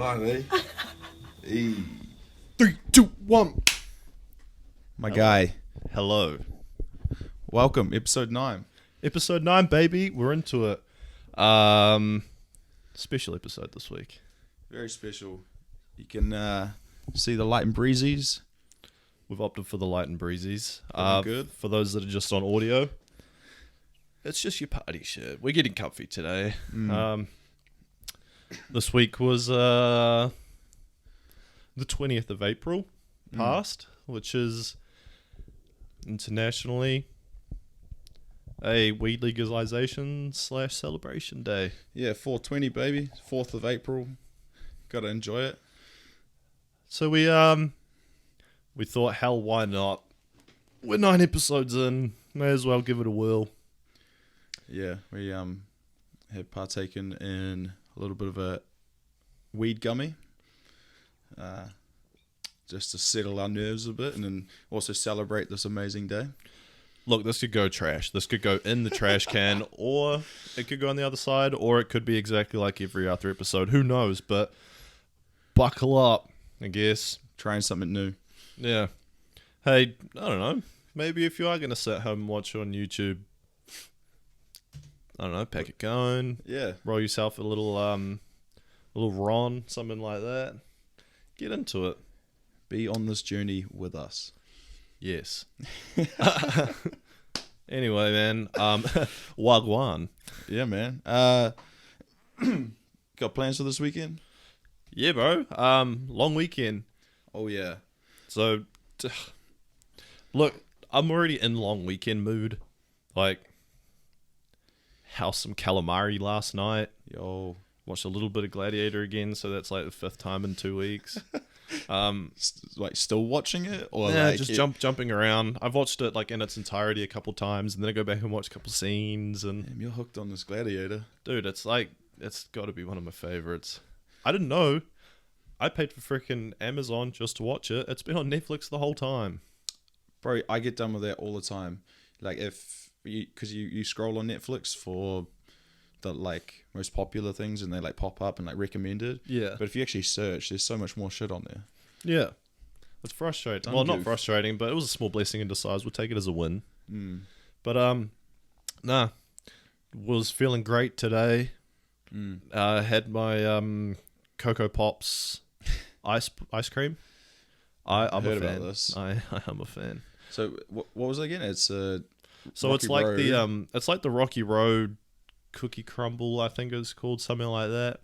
on, eh? Hey. 3, 2, 1. My guy. Hello. Welcome, episode 9. Episode 9, baby. We're into it. Special episode this week. Very special. You can see the light and breezies. We've opted for the light and breezies. Good. For those that are just on audio, it's just your party shirt. We're getting comfy today. This week was the 20th of April past, which is internationally a weed legalization / celebration day. Yeah, 420, baby. 4th of April. Gotta enjoy it. So we thought, hell, why not? We're 9 episodes in. May as well give it a whirl. Yeah, we have partaken in a little bit of a weed gummy. Just to settle our nerves a bit and then also celebrate this amazing day. Look, this could go trash. This could go in the trash can, or it could go on the other side, or it could be exactly like every other episode. Who knows? But buckle up, I guess. Trying something new. Yeah. Hey, I don't know. Maybe if you are going to sit home and watch on YouTube, I don't know, pack it going. Yeah. Roll yourself a little Ron, something like that. Get into it. Be on this journey with us. Yes. Anyway, man. Wagwan. Yeah, man. Got plans for this weekend? Yeah, bro. Long weekend. Oh, yeah. So, look, I'm already in long weekend mood. Like, house some calamari last night. Yo. Watched a little bit of Gladiator again, so that's like the 5th time in 2 weeks. Like still watching it, or Yeah, like just jumping around. I've watched it like in its entirety a couple times, and then I go back and watch a couple scenes. And Damn, you're hooked on this Gladiator, dude, it's got to be one of my favorites. I didn't know. I paid for freaking Amazon just to watch it. It's been on Netflix the whole time. bro. I get done with that all the time. Like because you scroll on Netflix for the like most popular things, and they like pop up and like recommended. Yeah, But if you actually search, there's so much more shit on there. yeah, it's frustrating. Well, not frustrating, but it was a small blessing in disguise. We'll take it as a win. But nah, was feeling great today. Had my Cocoa Pops ice cream. I'm Heard a fan. about this. I am a fan. So what was it again? It's So Rocky it's like Road. it's like the Rocky Road cookie crumble, I think it's called, something like that.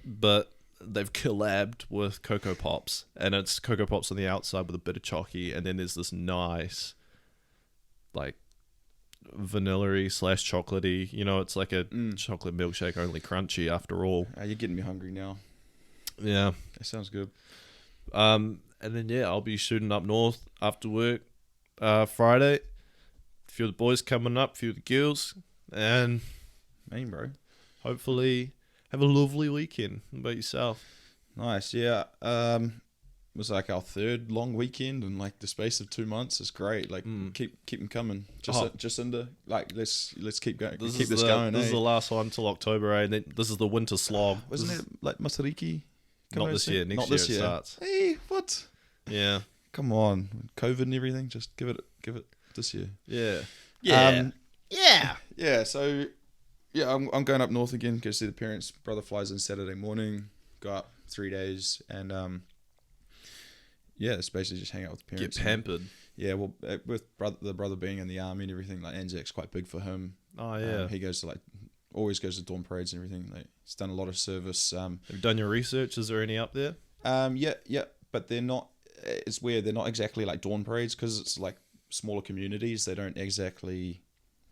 But they've collabed with Cocoa Pops, and it's Cocoa Pops on the outside with a bit of chalky, and then there's this nice, like, vanilla-y / chocolatey. You know, it's like a chocolate milkshake, only crunchy after all. You're getting me hungry now. Yeah. That sounds good. And then I'll be shooting up north after work Friday. A few of the boys coming up, a few of the girls, and Mean, bro. hopefully have a lovely weekend. What about yourself? Nice. Yeah. It was like our 3rd long weekend in like the space of 2 months. It's great. Like keep them coming. Just into like let's keep going. Keep this going. This is the last one till October, and then this is the winter slog. Wasn't it like Masariki? Not this year. Next year it starts. Hey, what? Yeah. Come on, COVID and everything. Just give it this year. Yeah. Yeah. So, yeah, I'm going up north again. Go see the parents. Brother flies in Saturday morning. Go up 3 days, and it's basically just hang out with the parents. Get pampered. Yeah, well, with the brother being in the army and everything, like Anzac's quite big for him. Oh yeah. He goes to always goes to dawn parades and everything. Like he's done a lot of service. Have you done your research? Is there any up there? Yeah, but they're not. It's weird. They're not exactly like dawn parades because it's like smaller communities. They don't exactly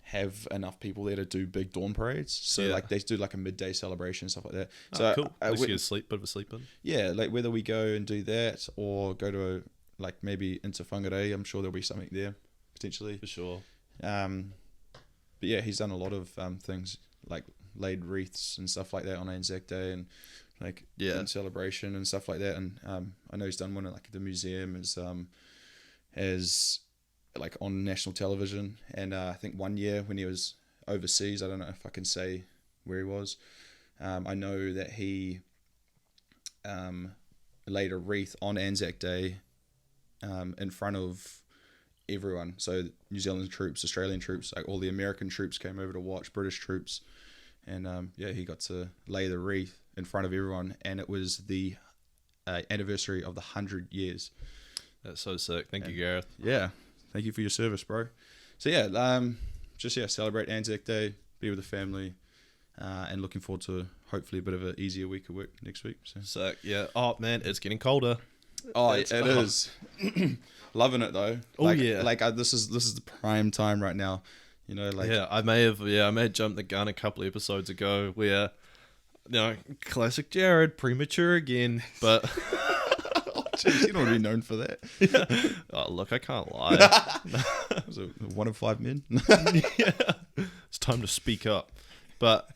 have enough people there to do big dawn parades. So like they do like a midday celebration, stuff like that. So cool. At least you get a bit of a sleep in. Yeah, like whether we go and do that or go to like maybe into Whangarei, I'm sure there'll be something there potentially. For sure. But yeah, he's done a lot of things like laid wreaths and stuff like that on Anzac Day and like in celebration and stuff like that. And I know he's done one at like the museum as like on national television. And I think one year when he was overseas, I don't know if I can say where he was. I know that he laid a wreath on Anzac Day in front of everyone. So New Zealand troops, Australian troops, like all the American troops came over to watch, British troops, and he got to lay the wreath in front of everyone, and it was the anniversary of the 100 years. That's so sick. Thank you, Gareth. Yeah, thank you for your service, bro. So celebrate Anzac Day, be with the family, and looking forward to hopefully a bit of an easier week of work next week. So. Sick. Yeah. Oh man, it's getting colder. Oh, it is. Loving it though. Oh yeah. This is the prime time right now. You know, like I may have jumped the gun a couple of episodes ago where, classic Jared, premature again, but. Jeez, you don't want to be known for that. Yeah. Oh, look, I can't lie. Was it 1 in 5 men? Yeah. It's time to speak up. But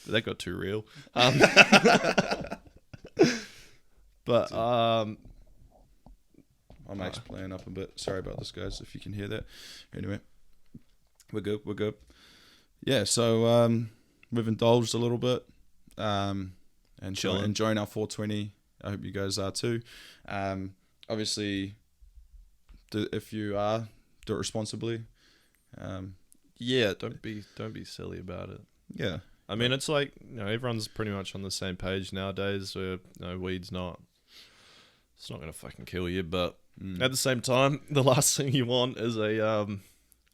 that got too real. But I'm actually playing up a bit. Sorry about this, guys, if you can hear that. Anyway, we're good. Yeah, so we've indulged a little bit and enjoying our 420. I hope you guys are too. Obviously, if you are, do it responsibly. Yeah, don't be silly about it. Yeah, I mean, it's like everyone's pretty much on the same page nowadays. Where weed's it's not gonna fucking kill you, but at the same time, the last thing you want is a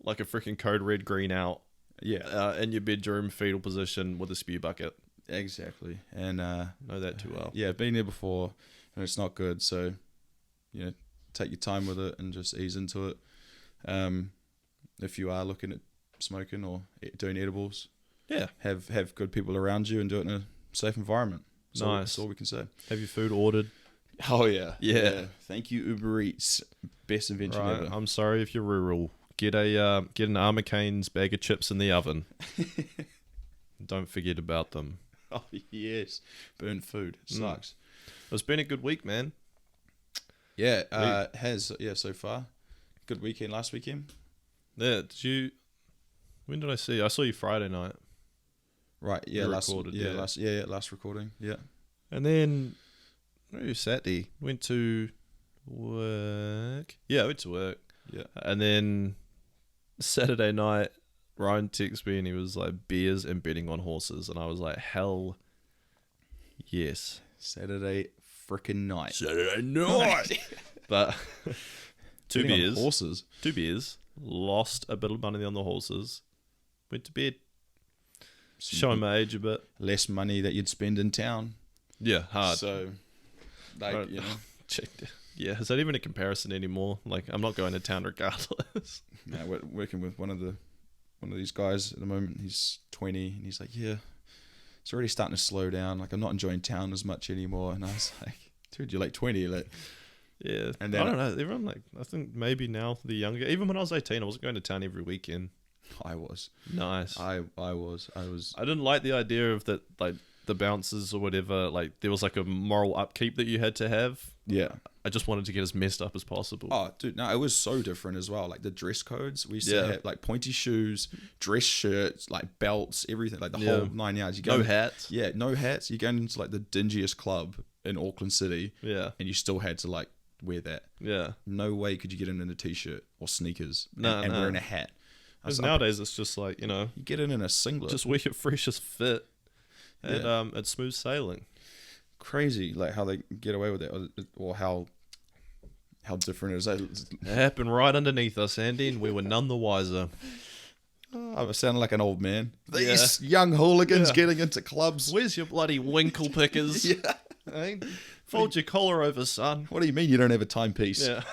freaking code red green out. Yeah, in your bedroom fetal position with a spew bucket. Exactly, and know that too well. Yeah, been there before, and it's not good. So, take your time with it and just ease into it. If you are looking at smoking or doing edibles, have good people around you and do it in a safe environment. Nice. That's all we can say. Have your food ordered? Oh yeah. Thank you, Uber Eats. Best invention ever. I'm sorry if you're rural. Get an Armour Cane's bag of chips in the oven. Don't forget about them. Oh yes, burnt food. It sucks. It's been a good week, man. Yeah, so far. Good weekend last weekend. Yeah, when did I see you? I saw you Friday night. Right, yeah, last recording. Yeah. And then Saturday went to work. Yeah, I went to work. Yeah. And then Saturday night Ryan texted me and he was like, beers and betting on horses, and I was like, hell yes. Saturday freaking night. But two horses. Lost a bit of money on the horses. Went to bed. Showing my age a bit. Less money that you'd spend in town. Yeah, hard. So, yeah, is that even a comparison anymore? Like, I'm not going to town regardless. No, we're working with one of these guys at the moment. He's 20, and he's like, yeah, it's already starting to slow down. Like, I'm not enjoying town as much anymore. And I was like, dude, you're like 20, like. Yeah, and then, I don't know. Everyone I think maybe now the younger. Even when I was 18, I wasn't going to town every weekend. I was. Nice. I was. I didn't like the idea of that, like the bouncers or whatever. Like there was like a moral upkeep that you had to have. Yeah. I just wanted to get as messed up as possible. Oh, dude, no, it was so different as well. Like the dress codes, we used to have like pointy shoes, dress shirts, like belts, everything, like the whole 9 yards. No hats. Yeah, no hats. You're going into like the dingiest club in Auckland City. Yeah. And you still had to like wear that. Yeah. No way could you get in a t-shirt or sneakers and wearing a hat. Because nowadays it's just like, you get in a singlet. Just wear your freshest fit. And it's smooth sailing. Crazy, like how they get away with it, or how different it is. It happened right underneath us, Andy, and we were none the wiser. I was sounding like an old man. These young hooligans getting into clubs. Where's your bloody winkle pickers? Hey, fold your collar over, son. What do you mean you don't have a timepiece? Yeah.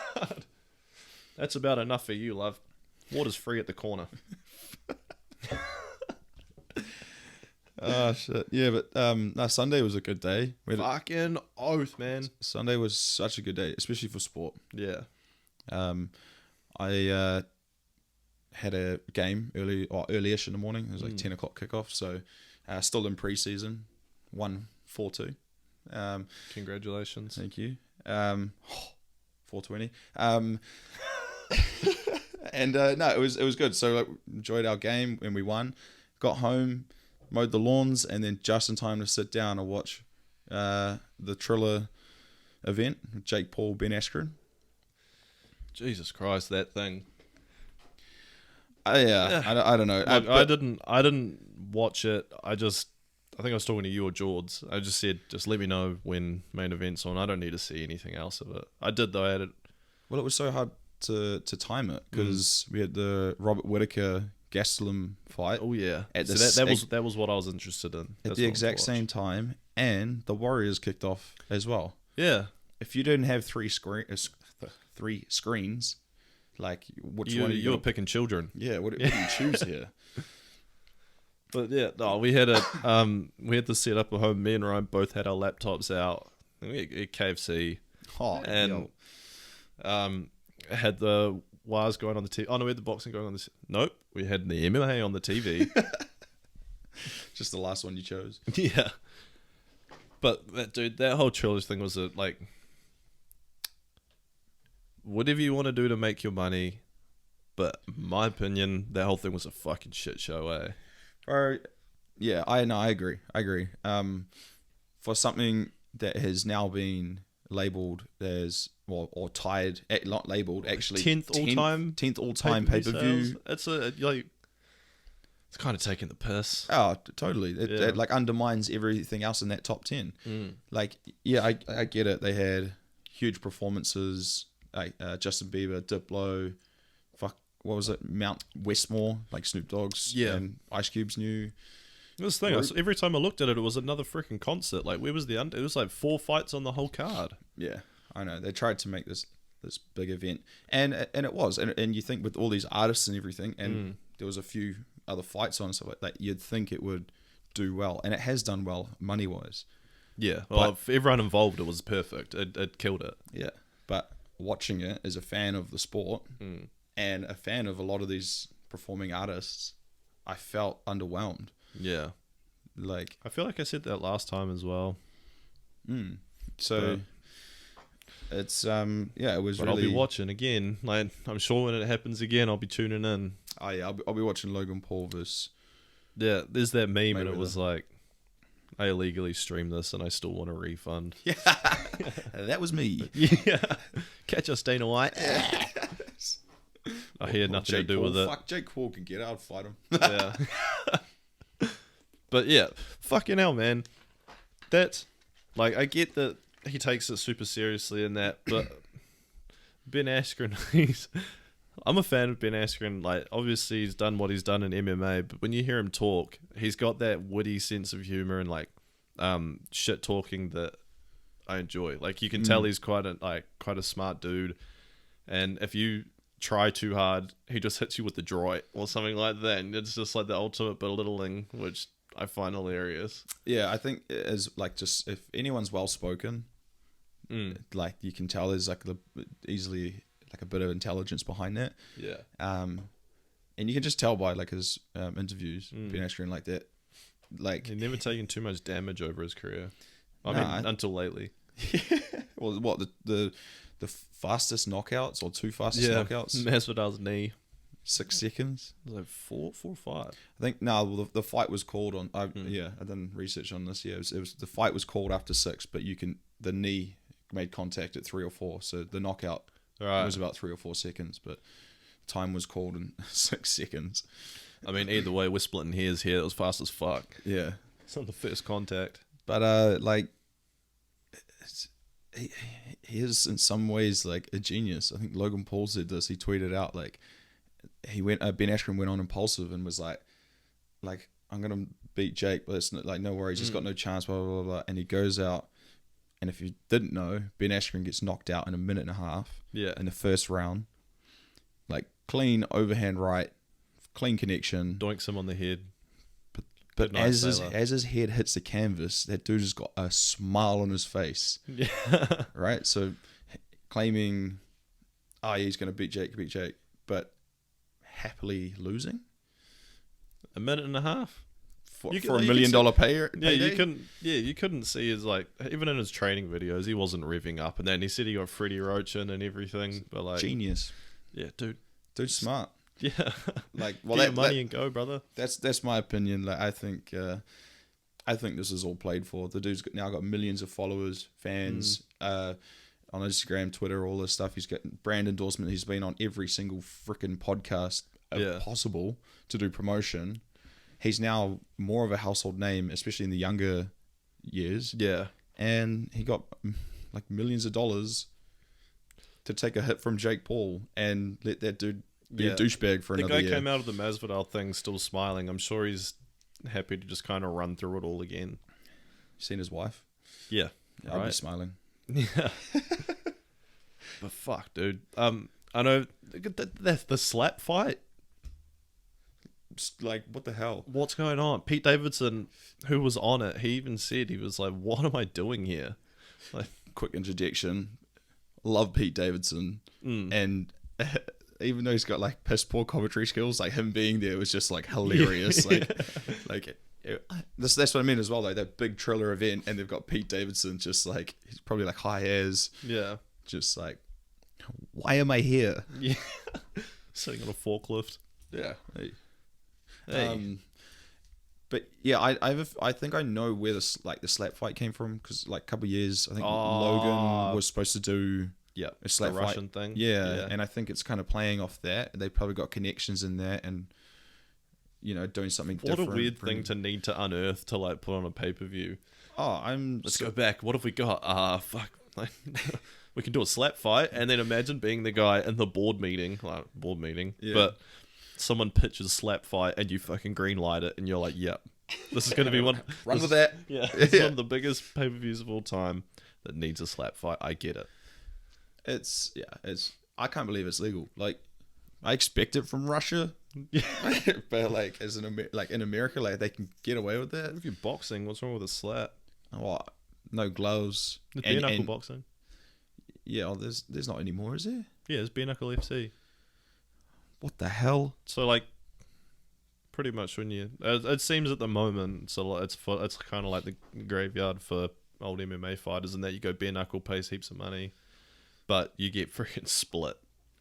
That's about enough for you, love. Water's free at the corner. Oh shit! Yeah, but Sunday was a good day. Fucking oath, man. Sunday was such a good day, especially for sport. Yeah. I had a game early-ish in the morning. It was like 10 o'clock kickoff. So, still in pre-season, 1-4-2. Congratulations. Thank you. 420. And no, it was good. So like, enjoyed our game and we won. Got home, mowed the lawns, and then just in time to sit down and watch the Triller event, Jake Paul, Ben Askren. Jesus Christ, that thing. I don't know. Look, I didn't watch it. I think I was talking to you or George. I just said, just let me know when main event's on. I don't need to see anything else of it. I did though. I had it. Well, it was so hard to time it because we had the Robert Whittaker Gastelum fight. Oh yeah, At so the that was what I was interested in. At the exact same time, and the Warriors kicked off as well. Yeah. If you didn't have three screens, like which one? You were picking children. Yeah. What do you choose here? But yeah, no, we had the setup at home. Me and Ryan both had our laptops out. We had KFC. Oh, and had the wires going on the TV. Oh no, we had the boxing going on the. Nope, we had the MMA on the TV. Just the last one you chose. Yeah, but that whole trilogy thing was like, whatever you want to do to make your money, but in my opinion, that whole thing was a fucking shit show. Yeah, I agree. For something that has now been labeled as or tied, not labeled, actually 10th all time pay-per-view. It's kind of taking the piss. Oh, totally. It like undermines everything else in that top 10. Like, yeah, I get it. They had huge performances. Like Justin Bieber, Diplo, what was it? Mount Westmore, like Snoop Dogg's and Ice Cube's new. This thing, every time I looked at it, it was another freaking concert. Like, where was the it was like 4 fights on the whole card. Yeah, I know. They tried to make this big event, and it was, and you think with all these artists and everything, and there was a few other fights on and stuff like that, you'd think it would do well, and it has done well money wise. Yeah, well, for everyone involved, it was perfect. It killed it. Yeah, but watching it as a fan of the sport and a fan of a lot of these performing artists, I felt underwhelmed. Yeah, like I feel like I said that last time as well. So it's it was. But really... I'll be watching again. Like, I'm sure when it happens again, I'll be tuning in. Oh yeah, I'll be watching Logan Paul versus. Yeah, there's that meme, and it was like, I illegally streamed this, and I still want a refund. Yeah, that was me. Yeah, catch us, Dana White. I had nothing to do with it. Fuck, Jake Paul can get out. I'd fight him. Yeah. But yeah, fucking hell, man. That, like, I get that he takes it super seriously in that, but Ben Askren, I'm a fan of Ben Askren. Like, obviously he's done what he's done in MMA, but when you hear him talk, he's got that witty sense of humor and like shit talking that I enjoy. Like, you can tell he's quite a smart dude, and if you try too hard, he just hits you with the droid or something like that, and it's just like the ultimate belittling, which I find hilarious. Yeah, I think as like, just if anyone's well spoken, like you can tell there's like easily like a bit of intelligence behind that. Yeah. And you can just tell by like his interviews, Ben Askren, like that. Like, he's never taken too much damage over his career. I mean, until lately. Well, what the fastest knockouts or two fastest knockouts? Masvidal's knee. 6 seconds. Was it like 4 or 5? I think the fight was called on. I done research on this. Yeah, it was the fight was called after 6, but the knee made contact at 3 or 4, so the knockout was about 3 or 4 seconds, but time was called in 6 seconds. I mean, either way, we're splitting hairs here. It was fast as fuck. Yeah, it's on the first contact. But like, he is in some ways like a genius. I think Logan Paul said this. He tweeted out like, Ben Askren went on impulsive and was like I'm gonna beat Jake, but it's like no worries, he's got no chance, blah, blah blah blah. And he goes out, and if you didn't know, Ben Askren gets knocked out in a minute and a half. Yeah. In the first round, like clean overhand right, clean connection, doinks him on the head. But as his head hits the canvas, that dude has got a smile on his face. Yeah. Right. So claiming, he's gonna beat Jake, but happily losing a minute and a half for $1 million payer. Yeah, you couldn't see his, like, even in his training videos, he wasn't revving up, and then he said he got Freddie Roach in and everything. But like, genius. Yeah, dude's smart. Yeah, like, well, get your money and go, brother. That's my opinion. Like, I think I think this is all played for. The dude's now got millions of followers, fans, on Instagram, Twitter, all this stuff. He's got brand endorsement. He's been on every single freaking podcast possible to do promotion. He's now more of a household name, especially in the younger years. Yeah. And he got like millions of dollars to take a hit from Jake Paul and let that dude be a douchebag for another year. The guy came out of the Masvidal thing still smiling. I'm sure he's happy to just kind of run through it all again. Seen his wife? Yeah. I'll be smiling. Yeah. But fuck, dude. I know the slap fight. Like, what the hell? What's going on? Pete Davidson, who was on it, he even said, he was like, what am I doing here? Like, quick interjection. Love Pete Davidson. And even though he's got like piss poor commentary skills, like him being there was just like hilarious. That's what I mean as well, though. That big Triller event, and they've got Pete Davidson just like, he's probably like high as. Yeah. Just like, why am I here? Yeah. Sitting on a forklift. Yeah. Hey. But yeah, I think I know where the slap fight came from, because like a couple of years, I think Logan was supposed to do a slap the fight Russian thing. Yeah, and I think it's kind of playing off that. They probably got connections in that, and doing something different. What a weird thing to need to unearth to like put on a pay-per-view. Let's go back. What have we got? Fuck. Like, we can do a slap fight, and then imagine being the guy in the board meeting, but someone pitches slap fight and you fucking green light it, and you're like, yep, this is going to be one. Run with that. Yeah, it's one of the biggest pay-per-views of all time that needs a slap fight. I get it. It's I can't believe it's legal. Like, I expect it from Russia, but like in America, like they can get away with that. If you're boxing, what's wrong with a slap? Oh, no gloves. It's bare knuckle boxing. Yeah, there's not anymore, is there? Yeah, it's bare knuckle FC. What the hell? So like, pretty much when you, it seems at the moment, so it's kind of like the graveyard for old MMA fighters, and that you go bare knuckle, pays heaps of money, but you get freaking split.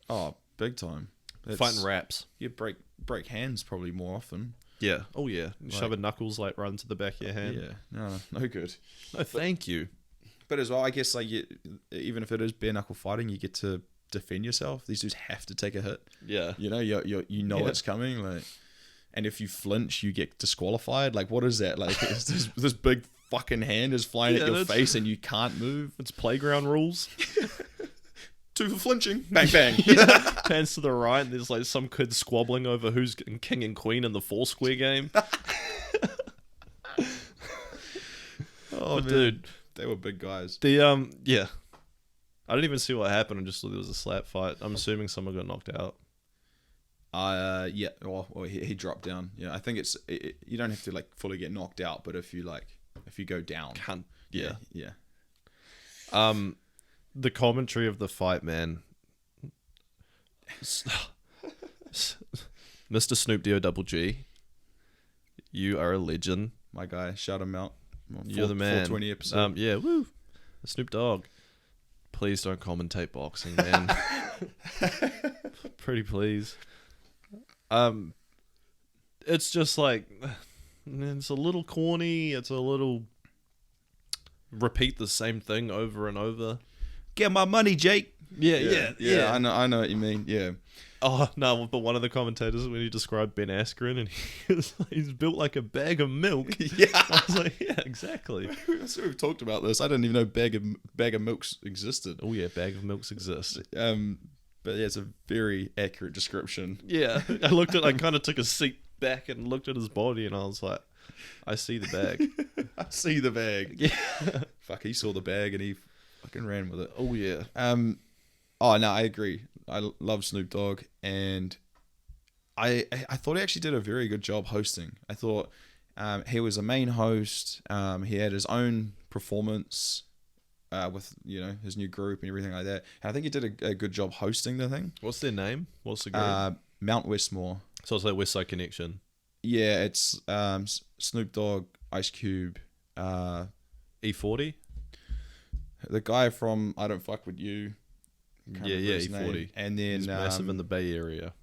Oh, big time. Fighting raps. You break hands probably more often. Yeah. Oh yeah. Shoving knuckles like right into the back of your hand. Yeah. No good. No, thank you. But as well, I guess like even if it is bare knuckle fighting, you get to defend yourself. These dudes have to take a hit. Yeah. You know it's coming. Like, and if you flinch, you get disqualified. Like, what is that? Like, this big fucking hand is flying at your face and you can't move. It's playground rules. 2 for flinching. Bang bang. Hands to the right, and there's like some kid squabbling over who's king and queen in the Foursquare game. Oh, dude, they were big guys. I didn't even see what happened. I just saw there was a slap fight. I'm assuming someone got knocked out. Yeah. Well, he dropped down. Yeah, I think you don't have to like fully get knocked out, but if you go down, yeah. The commentary of the fight, man. Mr. Snoop D-O-double-G, you are a legend. My guy, shout him out. You're the man. 420 episode. Yeah, woo. Snoop Dogg. Please don't commentate boxing, man. Pretty please. It's just like, it's a little corny. It's a little repeat the same thing over and over. Get my money, Jake. Yeah. I know what you mean. Yeah. Oh no! But one of the commentators, when he described Ben Askren, and he's built like a bag of milk. Yeah, I was like, yeah, exactly. So we've talked about this. I didn't even know bag of milks existed. Oh yeah, bag of milks exist. But yeah, it's a very accurate description. Yeah, I kind of took a seat back and looked at his body, and I was like, I see the bag. I see the bag. Yeah. Fuck, he saw the bag and he fucking ran with it. Oh yeah. Oh no, I agree. I love Snoop Dogg, and I thought he actually did a very good job hosting. I thought he was a main host. He had his own performance with his new group and everything like that. And I think he did a good job hosting the thing. What's their name? What's the group? Mount Westmore. So it's like West Side Connection. Yeah, it's Snoop Dogg, Ice Cube, E40. The guy from I Don't Fuck With You. Yeah, E40. Name. And then he's massive in the Bay Area.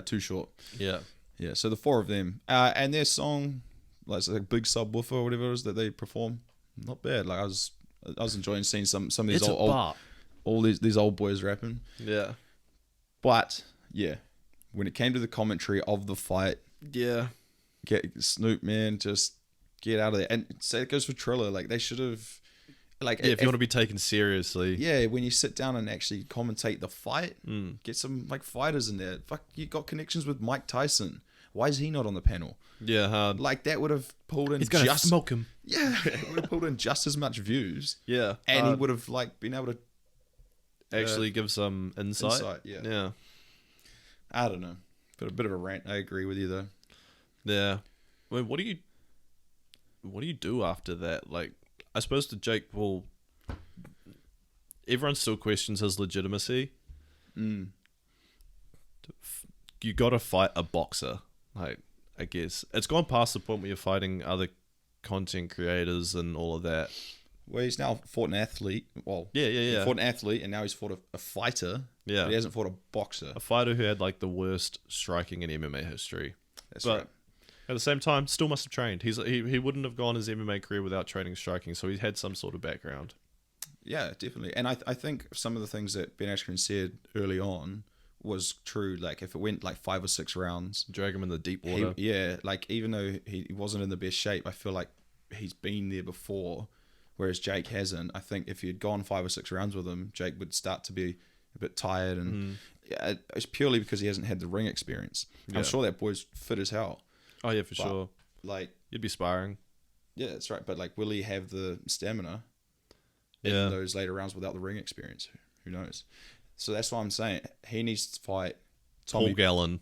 Too Short. Yeah. So the 4 of them, and their song like it's a big subwoofer or whatever it is that they perform. Not bad. Like I was enjoying seeing some of these all these old boys rapping. Yeah. But yeah, when it came to the commentary of the fight, yeah, get Snoop, man, just get out of there. And say it goes for Triller. Like they should have. Like if you want to be taken seriously, yeah, when you sit down and actually commentate the fight, get some like fighters in there. Fuck, you got connections with Mike Tyson. Why is he not on the panel? Yeah, hard. Like that would have pulled in. He's gonna smoke him. Yeah, it would have pulled in just as much views. Yeah, and he would have like been able to actually give some insight. Yeah. I don't know, but a bit of a rant. I agree with you though. Yeah. I mean, what do you do after that? Like, I suppose to Jake Paul, everyone still questions his legitimacy. You got to fight a boxer. Like, I guess it's gone past the point where you're fighting other content creators and all of that. Well, he's now fought an athlete. Well, yeah. He fought an athlete, and now he's fought a fighter. Yeah, but he hasn't fought a boxer. A fighter who had like the worst striking in MMA history. That's right. At the same time, still must have trained. He wouldn't have gone his MMA career without training striking, so he had some sort of background. Yeah, definitely. And I think some of the things that Ben Askren said early on was true. Like if it went like 5 or 6 rounds, drag him in the deep water. Like even though he wasn't in the best shape, I feel like he's been there before, whereas Jake hasn't. I think if he had gone 5 or 6 rounds with him, Jake would start to be a bit tired, and it's purely because he hasn't had the ring experience. Yeah. I'm sure that boy's fit as hell. Oh yeah, for sure. Like you'd be sparring. Yeah, that's right. But like, will he have the stamina in those later rounds without the ring experience? Who knows? So that's why I'm saying he needs to fight Paul Gallen.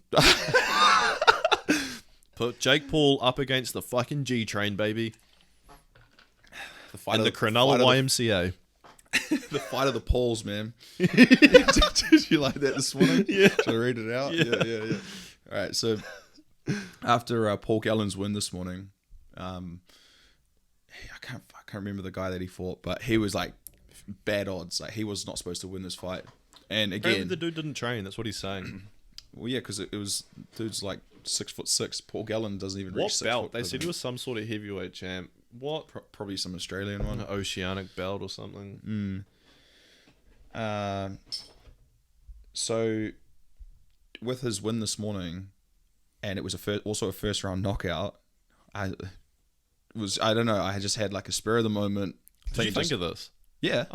Put Jake Paul up against the fucking G Train, baby. The fight and the Cronulla YMCA. The fight of the Pauls, man. Did you like that this morning? Yeah. Should I read it out? Yeah. All right, so after Paul Gallen's win this morning, I can't remember the guy that he fought, but he was like bad odds. Like he was not supposed to win this fight. And again, apparently the dude didn't train. That's what he's saying. Well, yeah, because it was dude's like 6'6". Paul Gallen doesn't even reach 6 belt? foot. They said he was some sort of heavyweight champ. What? Probably some Australian one, an oceanic belt or something. So with his win this morning, and it was also a first round knockout. I don't know. I just had like a spur of the moment. Did you think of this? Yeah.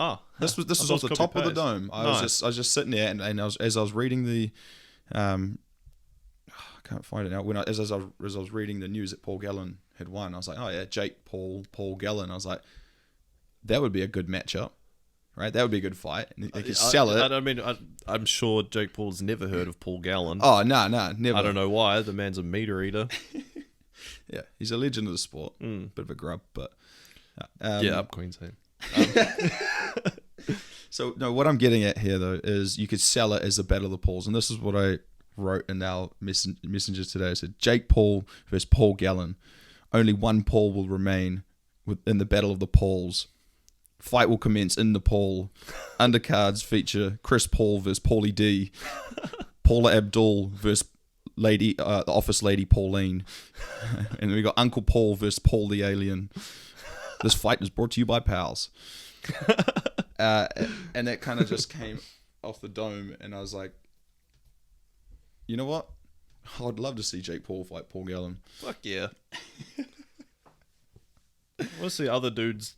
This was off the top of the dome. I was just sitting there, and as I was reading the, I can't find it now. As I was reading the news that Paul Gallen had won, I was like, oh yeah, Jake Paul Gallen. I was like, that would be a good matchup, right? That would be a good fight. And they could sell it. I mean, I'm sure Jake Paul's never heard of Paul Gallen. Oh no, never. I don't know why. The man's a meter eater. Yeah, he's a legend of the sport. Bit of a grub, but up Queensland. So no, what I'm getting at here though is you could sell it as the battle of the Pauls, and this is what I wrote in our messages today. I said Jake Paul versus Paul Gallen. Only one Paul will remain in the battle of the Pauls. Fight will commence in Nepal. Undercards feature Chris Paul versus Paulie D, Paula Abdul versus the office lady Pauline, and we got Uncle Paul versus Paul the Alien. This fight is brought to you by Pals. And that kind of just came off the dome, and I was like, you know what? I'd love to see Jake Paul fight Paul Gallen. Fuck yeah. What's the other dudes?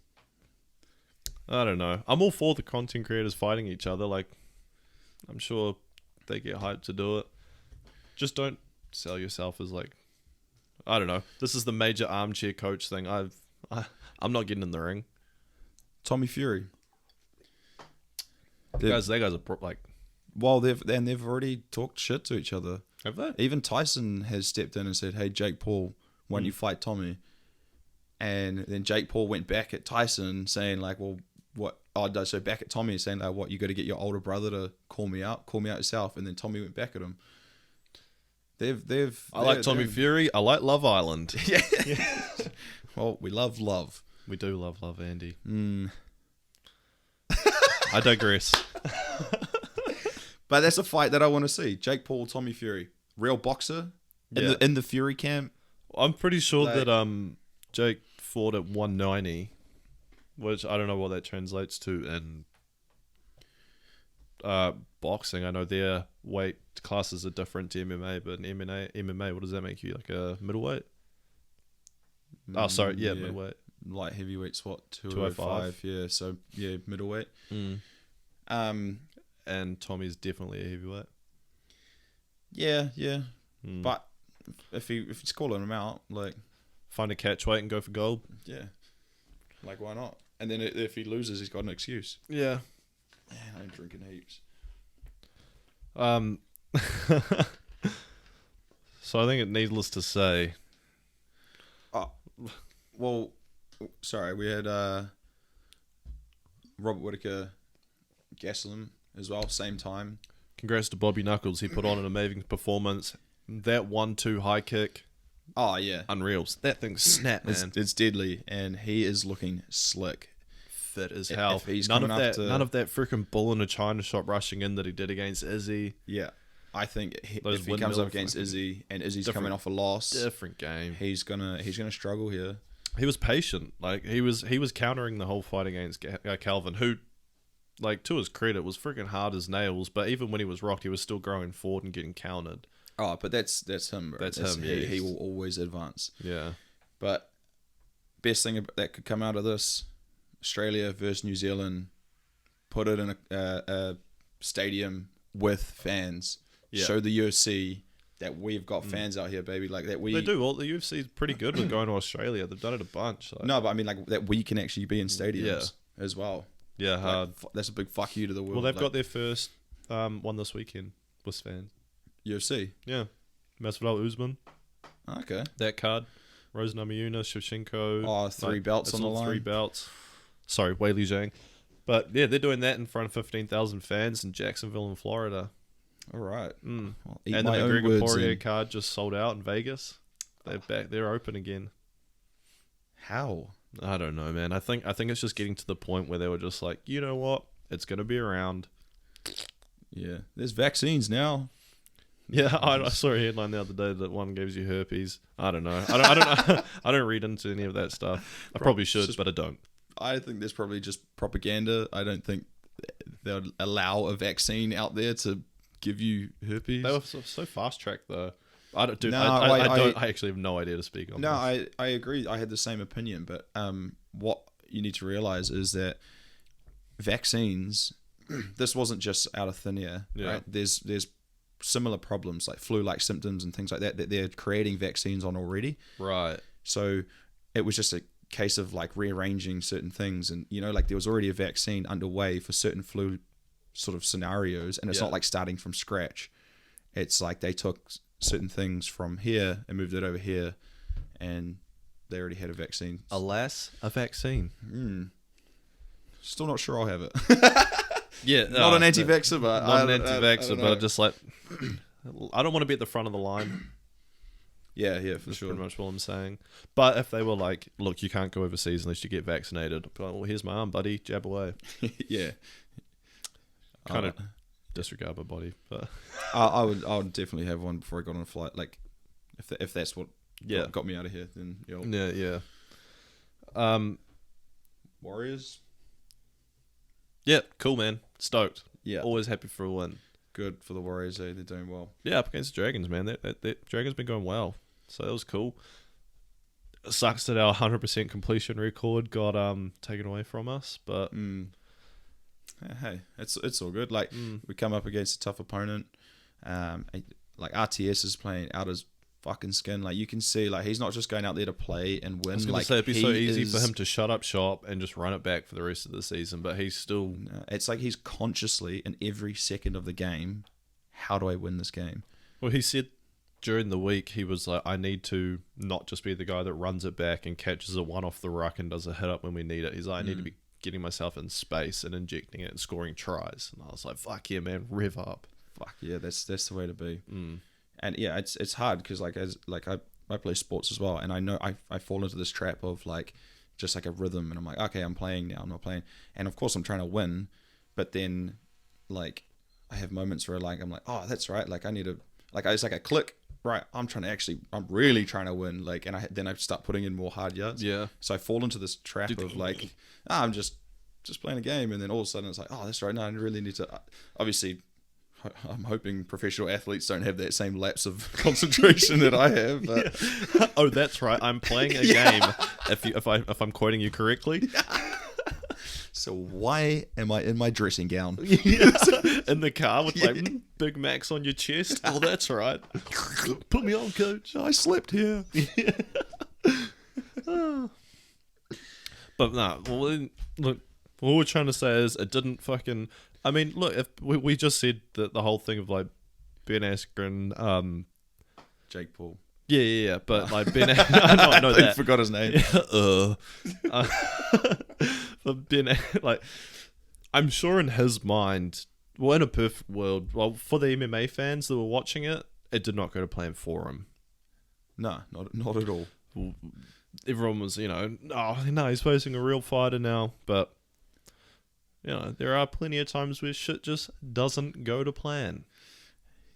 I don't know. I'm all for the content creators fighting each other. Like, I'm sure they get hyped to do it. Just don't sell yourself as like, I don't know. This is the major armchair coach thing. I'm not getting in the ring. Tommy Fury. They guys are like. Well, they've already talked shit to each other. Have they? Even Tyson has stepped in and said, "Hey, Jake Paul, why don't you fight Tommy?" And then Jake Paul went back at Tyson saying like, "Well, what?" Oh, no, so back at Tommy saying like, "What? You got to get your older brother to call me out yourself." And then Tommy went back at him. I like Tommy Fury. I like Love Island. Yeah. Well, we love love. We do love Andy. I digress. But that's a fight that I want to see. Jake Paul, Tommy Fury, real boxer in the Fury camp. I'm pretty sure Like- that Jake fought at 190, which I don't know what that translates to in boxing. I know their weight classes are different to MMA, but in MMA, what does that make you, like a middleweight? Oh, sorry, yeah, middleweight. Light heavyweight SWAT 205. Yeah, so yeah, middleweight. And Tommy's definitely a heavyweight. Yeah. But if he's calling him out, like, Find a catch weight and go for gold. yeah, like, why not? And then if he loses, he's got an excuse. Yeah. Man, I'm drinking heaps. So I think it's needless to say. Well, sorry, we had Robert Whittaker Gaslam as well, same time. Congrats to Bobby Knuckles. He put on an amazing performance. That 1-2 high kick. Oh, yeah. Unreal. That thing's snap, man. It's deadly, and he is looking slick. Fit as hell. If he's none of coming that freaking bull in a China shop rushing in that he did against Izzy. Yeah. I think Those if he comes up windmill against Izzy, and Izzy's different- coming off a loss, Different game. he's gonna struggle here. He was patient. Like he was countering the whole fight against Calvin, who, like, to his credit, was freaking hard as nails. But even when he was rocked, he was still growing forward and getting countered. Oh, but that's him, bro. That's him. Yeah, He will always advance. Yeah. But best thing that could come out of this: Australia versus New Zealand. Put it in a stadium with fans. Yeah. Show the UFC that we've got fans out here, baby. Like that we. They do. Well, the UFC is pretty good with going to Australia. They've done it a bunch. Like, No, but I mean like that we can actually be in stadiums as well. yeah, hard. Like, that's a big fuck you to the world. Well, they've like, got their first one this weekend with fans. UFC. Yeah. Masvidal Usman. Okay. That card. Rose Namajunas, Shevchenko. Oh, three belts it's on the all line. 3 belts. Sorry, Wei Li Zhang. But yeah, they're doing that in front of 15,000 fans in Jacksonville in Florida. All right. Mm. I'll eat And the my own McGregor words Poirier and- card just sold out in Vegas. They're back. They're open again. How? I don't know, man. I think it's just getting to the point where they were just like, you know what? It's gonna be around. Yeah. There's vaccines now. Yeah, I saw a headline the other day that one gives you herpes. I don't know. I don't. I don't read into any of that stuff. I probably should, but I don't. I think there's probably just propaganda. I don't think they'll allow a vaccine out there to give you herpes. They were so fast tracked though. I don't. Dude, No, I actually have no idea to speak on. No, this. I agree. I had the same opinion, but what you need to realize is that vaccines. This wasn't just out of thin air, right? There's similar problems like flu-like symptoms and things like that they're creating vaccines on already. Right. So it was just a case of like rearranging certain things, and like there was already a vaccine underway for certain flu sort of scenarios, and it's not like starting from scratch. It's like they took certain things from here and moved it over here, and they already had a vaccine. Alas, a vaccine. Still not sure I'll have it. Yeah, not an anti-vaxxer, but not an anti-vaxxer, I don't but know. just like I don't want to be at the front of the line. Yeah, for That's sure. pretty much what I'm saying. But if they were like, look, you can't go overseas unless you get vaccinated, I'd be like, well, here's my arm, buddy, jab away. Yeah. Kind of disregard my body, but I would definitely have one before I got on a flight. Like, if that's what got me out of here, then yeah. Warriors. Yeah, cool, man. Stoked. Yeah, Always happy for a win. good for the Warriors. They're doing well. Yeah, up against the Dragons, man. The Dragons been going well, so that was cool. It sucks that our 100% completion record got taken away from us, but Hey, it's all good. Like we come up against a tough opponent. Like RTS is playing out his fucking skin. Like you can see, like he's not just going out there to play and win. I was going to like, say it'd be so easy is- for him to shut up shop and just run it back for the rest of the season, but he's still. It's like he's consciously in every second of the game. How do I win this game? Well, he said during the week he was like, I need to not just be the guy that runs it back and catches a one off the ruck and does a hit up when we need it. He's like, I need to be getting myself in space and injecting it and scoring tries. And I was like, fuck yeah, man, rev up. Fuck yeah, that's the way to be. And yeah, it's hard because I play sports as well, and I know I fall into this trap of like just like a rhythm, and I'm like, okay, I'm playing now, I'm not playing, and of course I'm trying to win, but then like I have moments where like I'm like, oh, that's right, like I need to, like it's like a click, right, I'm really trying to win. Like, and then I start putting in more hard yards. Yeah. So I fall into this trap of like, I'm just playing a game, and then all of a sudden it's like, oh, that's right. No, I really need to. Obviously, I'm hoping professional athletes don't have that same lapse of concentration that I have. But... Yeah. Oh, that's right. I'm playing a game. If I'm quoting you correctly. So why am I in my dressing gown? In the car with like Big Macs on your chest? Oh, that's right. Put me on, coach. I slept here. But no, look, what we're trying to say is it didn't fucking... I mean, look, if we just said that the whole thing of like Ben Askren... Jake Paul. Yeah, but like Ben... I know that. I forgot his name. But Ben, like, I'm sure in his mind, well, in a perfect world, well, for the MMA fans that were watching it, it did not go to plan for him. No, not at all. Everyone was, oh, no, he's facing a real fighter now. But, there are plenty of times where shit just doesn't go to plan.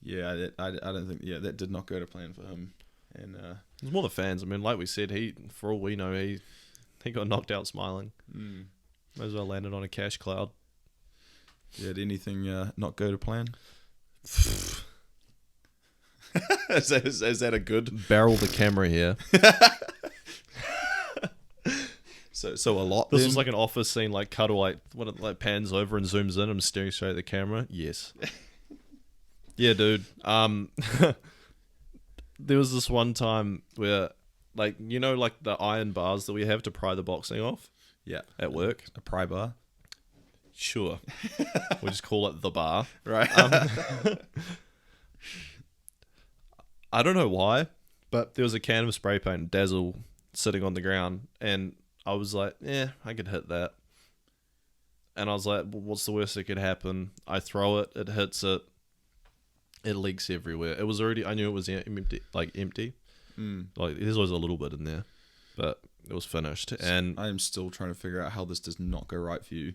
Yeah, I don't think, that did not go to plan for him. And it's more the fans. I mean, like we said, for all we know, he got knocked out smiling. Might as well landed on a cash cloud. Yeah, did anything not go to plan? is that a good... Barrel the camera here. So a lot. This was like an office scene, like cut away when it like pans over and zooms in. I'm staring straight at the camera. Yes. Yeah, dude. There was this one time where, like, like the iron bars that we have to pry the boxing off. Yeah. At work. A pry bar. Sure. We'll just call it the bar. Right. I don't know why, but there was a can of spray paint, Dazzle, sitting on the ground, and I was like, I could hit that. And I was like, well, what's the worst that could happen? I throw it, it hits it, it leaks everywhere. It was already, I knew it was empty. Like, there's always a little bit in there, but it was finished. And I am still trying to figure out how this does not go right for you.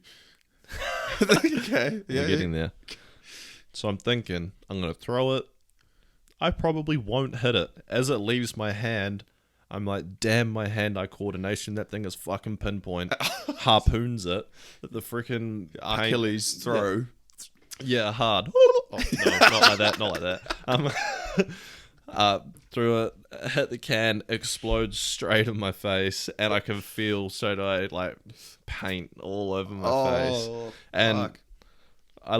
Okay. Yeah, we're getting there. So I'm thinking, I'm going to throw it. I probably won't hit it. As it leaves my hand, I'm like, damn my hand-eye coordination. That thing is fucking pinpoint. Harpoons it. The freaking Achilles throw. Yeah, hard. Oh, no, not like that. Not like that. Threw it, hit the can, explodes straight in my face, and I can feel straight away like paint all over my face. And fuck. I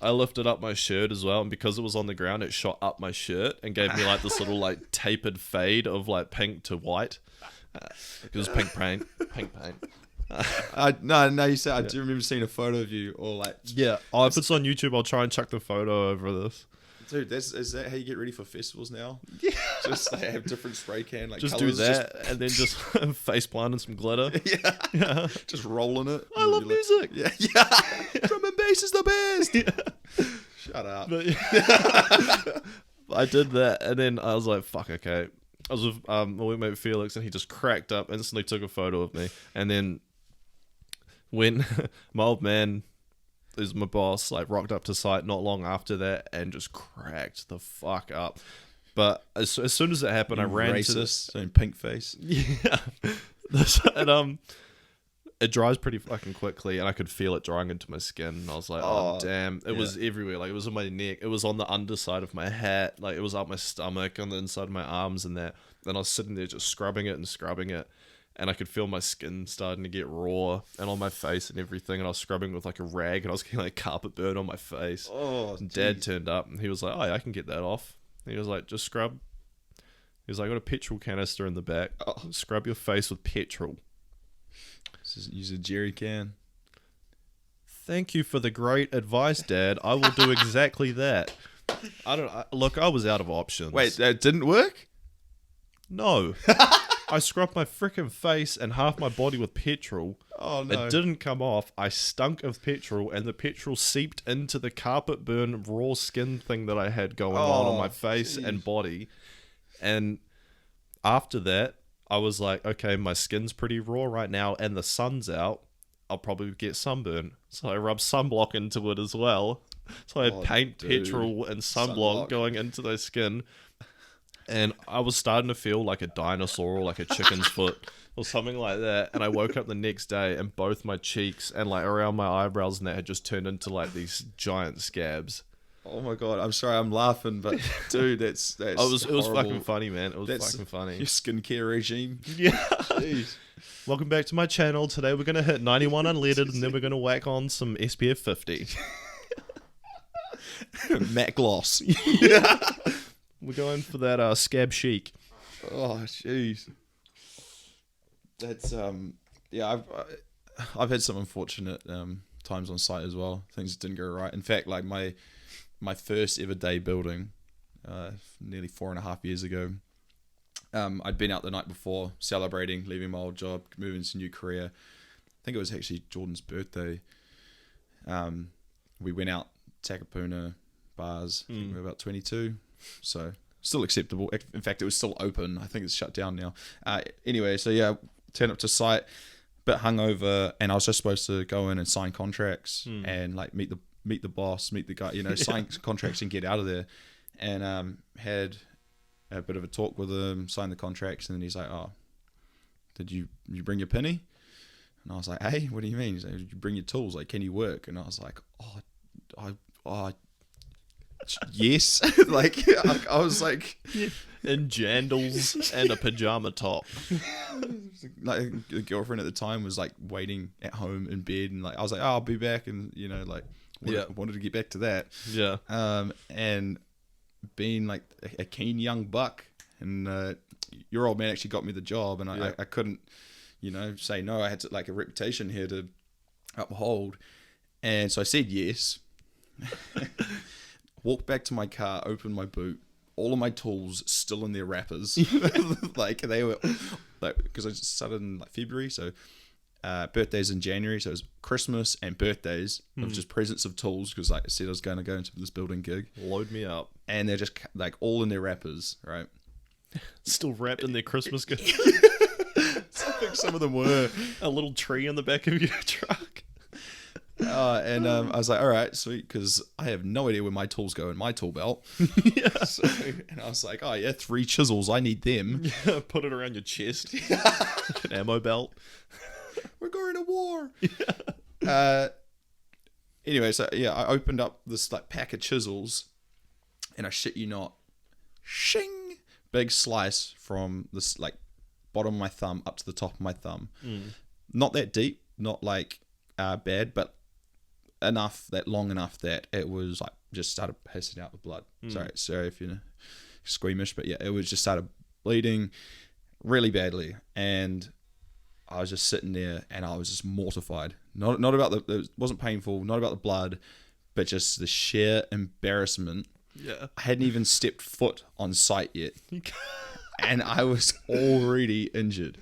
lifted up my shirt as well, and because it was on the ground, it shot up my shirt and gave me like this little like tapered fade of like pink to white. It was pink paint. No, you said I do remember seeing a photo of you, or like if it's on YouTube, I'll try and chuck the photo over this. Dude, is that how you get ready for festivals now? Yeah. Just like, have different spray can like just colors, do that and then just face plant and some glitter. Yeah. Just rolling it. I love music. Yeah. Drum and bass is the best. Yeah. Shut up. But, I did that, and then I was like, fuck, okay. I was with my workmate Felix, and he just cracked up, instantly took a photo of me, and then when my old man, who's my boss, like rocked up to site not long after that and just cracked the fuck up. But as soon as it happened, I ran to this pink face. Yeah, and it dries pretty fucking quickly, and I could feel it drying into my skin. And I was like, oh damn! It was everywhere. Like, it was on my neck. It was on the underside of my hat. Like, it was up my stomach, on the inside of my arms, and that. Then I was sitting there just scrubbing it, and I could feel my skin starting to get raw, and on my face and everything. And I was scrubbing with like a rag, and I was getting like carpet burn on my face. Oh, and Dad turned up, and he was like, "Oh, yeah, I can get that off." And he was like, "Just scrub." He was like, "I got a petrol canister in the back. Scrub your face with petrol." Use a jerry can. Thank you for the great advice, Dad. I will do exactly that. Look, I was out of options. Wait, that didn't work? No. I scrubbed my freaking face and half my body with petrol. Oh, no. It didn't come off. I stunk of petrol, and the petrol seeped into the carpet burn raw skin thing that I had going on my face and body. And after that, I was like, okay, my skin's pretty raw right now, and the sun's out. I'll probably get sunburn. So I rubbed sunblock into it as well. So I had paint, petrol, and sunblock going into the skin. and I was starting to feel like a dinosaur or like a chicken's foot or something like that. And I woke up the next day and both my cheeks and like around my eyebrows and that had just turned into like these giant scabs. Oh my god, I'm sorry, I'm laughing, but dude, that's It was fucking funny, man. It was fucking funny. Your skincare regime. Yeah. Jeez. Welcome back to my channel. Today we're gonna hit 91 unleaded and then we're gonna whack on some SPF 50. Matte gloss. Yeah. We're going for that scab chic. Oh jeez. That's yeah, I've had some unfortunate times on site as well. Things didn't go right. In fact, like my first ever day building, nearly 4.5 years ago, I'd been out the night before celebrating, leaving my old job, moving to a new career. I think it was actually Jordan's birthday. We went out Takapuna bars. I think we were about 22, so still acceptable. In fact, it was still open. I think it's shut down now. Anyway, so yeah, turned up to site, bit hungover, and I was just supposed to go in and sign contracts and like meet the boss, meet the guy, sign contracts and get out of there. And had a bit of a talk with him, signed the contracts, and then he's like, "Oh, did you bring your penny?" And I was like, "Hey, what do you mean?" He's like, "Did you bring your tools? Like, can you work?" And I was like, "Oh, yes." Like, I was like, in jandals and a pajama top. Like, the girlfriend at the time was like waiting at home in bed, and like I was like, "Oh, I'll be back," and like wanted to get back to that. Yeah. And being like a keen young buck, and your old man actually got me the job, and I couldn't, say no. I had to, like, a reputation here to uphold, and so I said yes. Walked back to my car, opened my boot, all of my tools still in their wrappers. Like, they were, like, because I started in like February, so birthdays in January, so it was Christmas and birthdays of just presents of tools, because like I said, I was going to go into this building gig. Load me up. And they're just like all in their wrappers, right? Still wrapped in their Christmas gifts. I think some of them were. A little tree on the back of your truck. And I was like, all right, sweet, because I have no idea where my tools go in my tool belt. Yeah. And I was like, oh yeah, 3 chisels, I need them. Yeah, put it around your chest. An ammo belt. We're going to war. Yeah. Anyway, so yeah, I opened up this like pack of chisels, and I shit you not, shing, big slice from this like bottom of my thumb up to the top of my thumb. Not that deep, not like bad, but long enough that it was like just started pissing out the blood. Sorry if you're squeamish, but yeah, it was just started bleeding really badly, and I was just sitting there and I was just mortified. Not about it wasn't painful, not about the blood, but just the sheer embarrassment. Yeah. I hadn't even stepped foot on site yet. And I was already injured.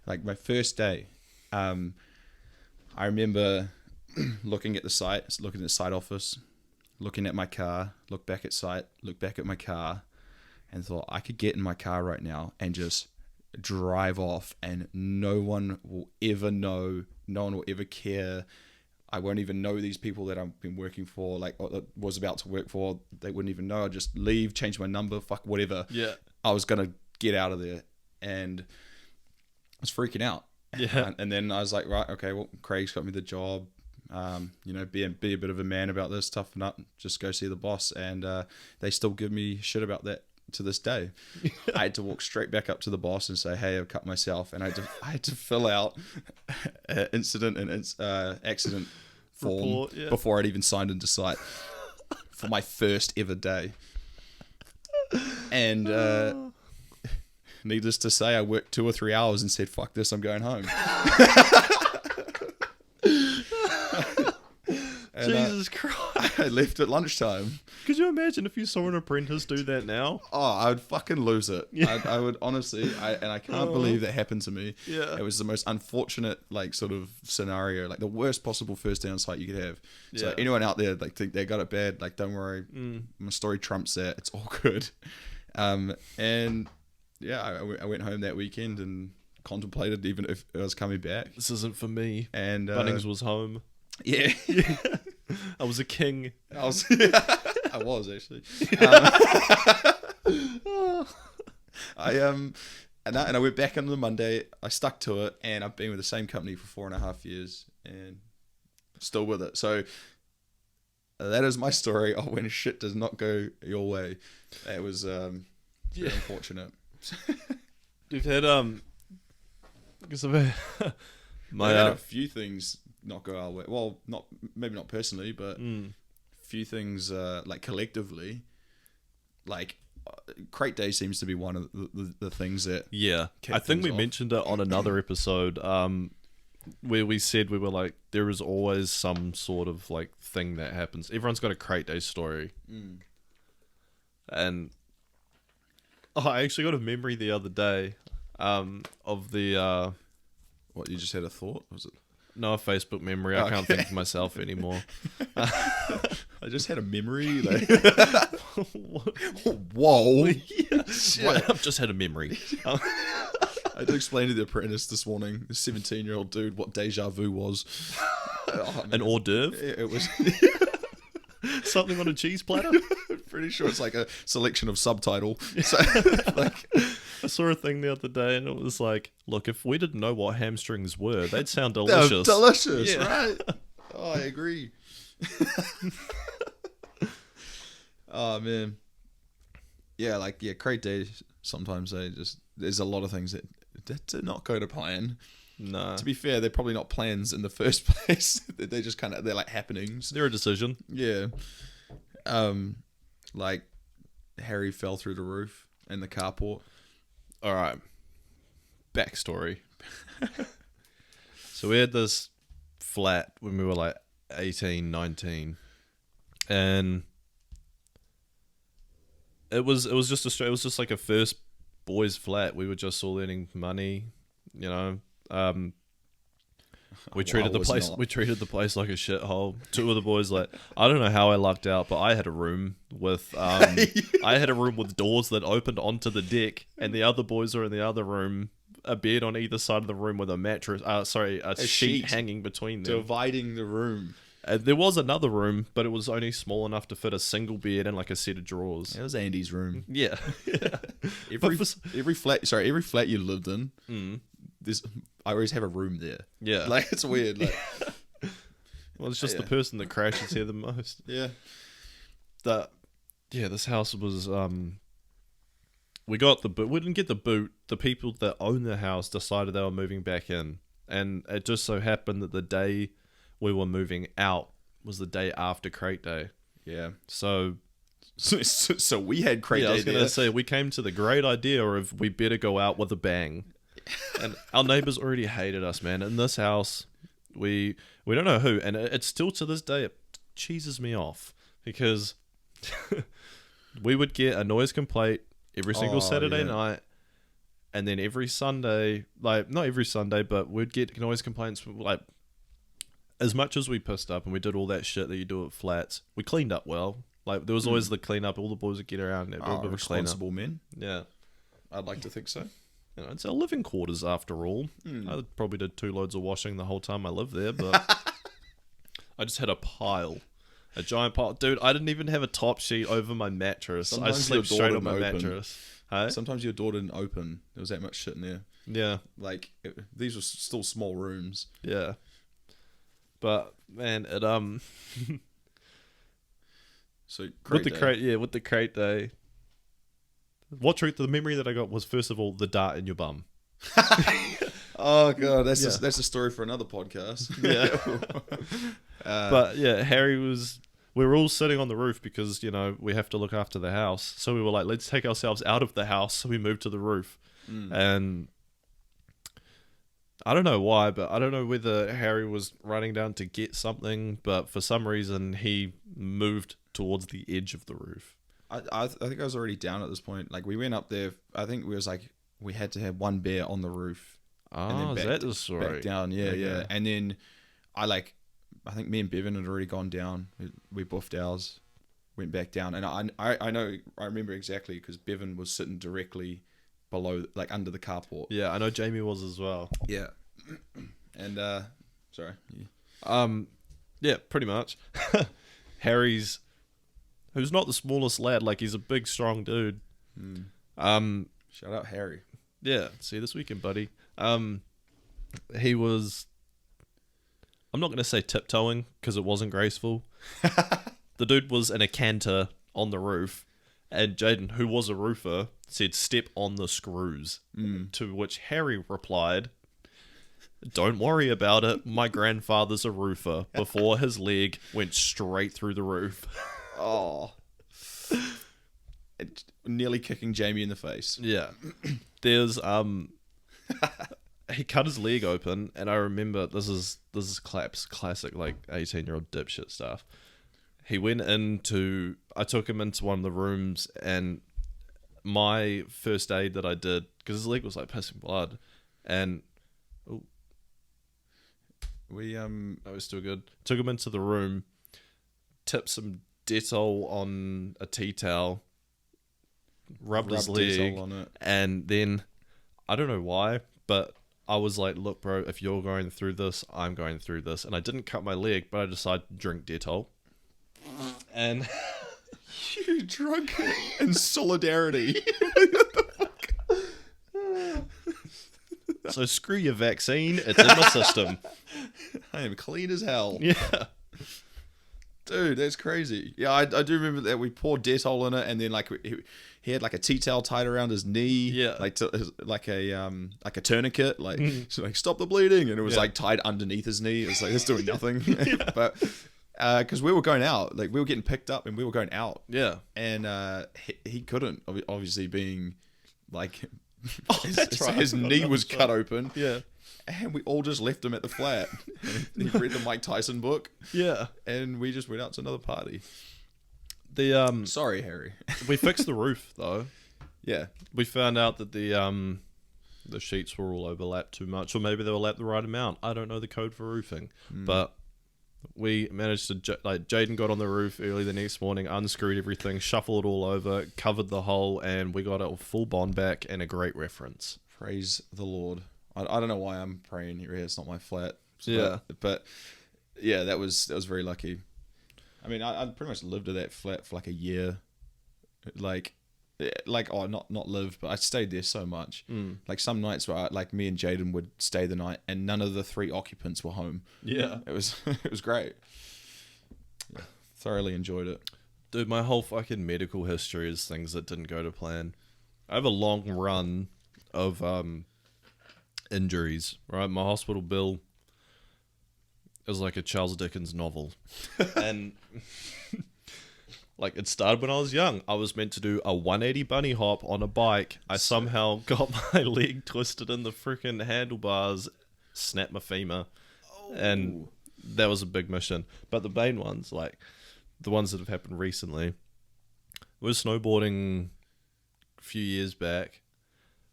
Like, my first day, I remember looking at the site, looking at the site office, looking at my car, look back at site, look back at my car, and thought, I could get in my car right now and just drive off, and no one will ever know, no one will ever care. I won't even know these people that I've been working for, like, or was about to work for. They wouldn't even know. I'd just leave, change my number, fuck whatever. Yeah. I was gonna get out of there, and I was freaking out. Yeah. And then I was like, right, okay, well, Craig's got me the job. Be a bit of a man about this, toughen up, just go see the boss. And they still give me shit about that to this day. I had to walk straight back up to the boss and say, hey, I've cut myself, and I had to fill out incident and accident form report, yeah, before I'd even signed into site for my first ever day. And needless to say, I worked 2 or 3 hours and said, fuck this, I'm going home. And, Jesus Christ. I left at lunchtime. Could you imagine if you saw an apprentice do that now? Oh, I would fucking lose it. Yeah. I would honestly, and I can't believe that happened to me. Yeah. It was the most unfortunate, like, sort of scenario, like the worst possible first day on site you could have. So anyone out there, like, think they got it bad, like, don't worry. My story trumps that. It's all good. And yeah, I went home that weekend and contemplated even if I was coming back. This isn't for me. And Bunnings was home. Yeah. I was a king. I was actually. And I went back on the Monday. I stuck to it, and I've been with the same company for 4.5 years, and still with it. So that is my story of when shit does not go your way. That was very unfortunate. We've had because I've had I had a few things not go our way. Well, maybe not personally, but few things like collectively, like crate day seems to be one of the things that I think we mentioned it on another episode where we said we were like, there is always some sort of like thing that happens. Everyone's got a crate day story, and I actually got a memory the other day of the what, you just had a thought, was it? No, a Facebook memory. I can't think of myself anymore. I just had a memory. Like, whoa! Yeah, I've just had a memory. I had to explain to the apprentice this morning, the 17-year-old dude, what deja vu was. An hors d'oeuvre? It was something on a cheese platter. Pretty sure it's like a selection of subtitle. So, like, I saw a thing the other day, and it was like, look, if we didn't know what hamstrings were, they'd sound delicious. Delicious, right? Oh, I agree. Oh man, yeah, crate days. Sometimes there's a lot of things that do not go to plan. No. To be fair, they're probably not plans in the first place. They're just they're like happenings. They're a decision. Yeah. Like Harry fell through the roof in the carport. All right. Backstory. So we had this flat when we were like 18, 19, and it was just like a first boys flat. We were just all earning money, you know. We treated the place like a shithole. Two of the boys, like, I don't know how I lucked out, but I had a room with doors that opened onto the deck, and the other boys were in the other room, a bed on either side of the room with a mattress. A sheet hanging between them, dividing the room. There was another room, but it was only small enough to fit a single bed and like a set of drawers. It was Andy's room. Yeah. every flat you lived in, I always have a room there. Yeah. Like, it's weird. Like, well, it's just the person that crashes here the most. Yeah. This house was we got the boot. We didn't get the boot. The people that own the house decided they were moving back in, and it just so happened that the day we were moving out was the day after crate day. Yeah. So we had crate day. I was going to say, we came to the great idea of we better go out with a bang. And our neighbors already hated us, man. In this house, we don't know who, and it's still to this day, it cheeses me off because we would get a noise complaint every single Saturday night, and then every Sunday, like, not every Sunday, but we'd get noise complaints from, like, as much as we pissed up and we did all that shit that you do at flats, we cleaned up well. Like, there was always the cleanup. All the boys would get around and do a bit of a cleanup. Responsible men. Yeah. I'd like to think so. You know, it's our living quarters after all. I probably did 2 loads of washing the whole time I lived there, but I just had a giant pile. Dude, I didn't even have a top sheet over my mattress. Sometimes I slept straight on my mattress. Hey? Sometimes your door didn't open. There was that much shit in there. Yeah. Like, these were still small rooms. Yeah. But man, it so with the crate day. The memory that I got was, first of all, the dart in your bum. Oh god, that's a story for another podcast. Yeah. But yeah, we were all sitting on the roof because, you know, we have to look after the house. So we were like, let's take ourselves out of the house. So we moved to the roof. And I don't know why, but I don't know whether Harry was running down to get something, but for some reason he moved towards the edge of the roof. I think I was already down at this point. Like, we went up there. I think we had to have one bear on the roof. Oh, is that the story? Back down, yeah, okay. Yeah. And then I think me and Bevan had already gone down. We buffed ours, went back down, and I remember exactly because Bevan was sitting directly below, like under the carport. Yeah, I know Jamie was as well. Yeah, and sorry. Yeah, pretty much. Harry's, who's not the smallest lad, like he's a big, strong dude. Shout out Harry. Yeah, see you this weekend, buddy. He was, I'm not going to say tiptoeing because it wasn't graceful. The dude was in a canter on the roof, and Jaden, who was a roofer, said, "Step on the screws." To which Harry replied, "Don't worry about it. My grandfather's a roofer," before his leg went straight through the roof. Oh. Nearly kicking Jamie in the face. Yeah. There's he cut his leg open, and I remember this is classic like 18-year-old dipshit stuff. He went I took him into one of the rooms, and my first aid that I did, because his leg was like pissing blood, and that was still good. Took him into the room, tipped some Dettol on a tea towel, rubbed his leg on it. And then I don't know why, but I was like, "Look, bro, if you're going through this, I'm going through this." And I didn't cut my leg, but I decided to drink Dettol. And you drunk it in solidarity. So screw your vaccine, it's in my system. I am clean as hell. Yeah. Dude, that's crazy. Yeah, I do remember that we poured Dettol in it, and then like he had like a tea towel tied around his knee, like a tourniquet, like so like stop the bleeding, and it was like tied underneath his knee. It was like it's doing nothing, but because we were going out, like we were getting picked up, and we were going out, and he couldn't, obviously being like his knee was cut open, and we all just left him at the flat. He read the Mike Tyson book. Yeah. And we just went out to another party. Sorry, Harry. We fixed the roof though. Yeah. We found out that the sheets were all overlapped too much, or maybe they were lapped the right amount. I don't know the code for roofing. But we managed to, Jaden got on the roof early the next morning, unscrewed everything, shuffled it all over, covered the hole, and we got a full bond back and a great reference. Praise the Lord. I don't know why I'm praying here. It's not my flat. But yeah, that was very lucky. I mean, I pretty much lived at that flat for like a year. Not live, but I stayed there so much. Like some nights where me and Jaden would stay the night, and none of the 3 occupants were home. Yeah, it was great. Yeah, thoroughly enjoyed it. Dude, my whole fucking medical history is things that didn't go to plan. I have a long run of injuries, right? My hospital bill is like a Charles Dickens novel. And like it started when I was young. I was meant to do a 180 bunny hop on a bike. I somehow got my leg twisted in the freaking handlebars, snapped my femur, and that was a big mission. But the main ones, like the ones that have happened recently, was snowboarding a few years back,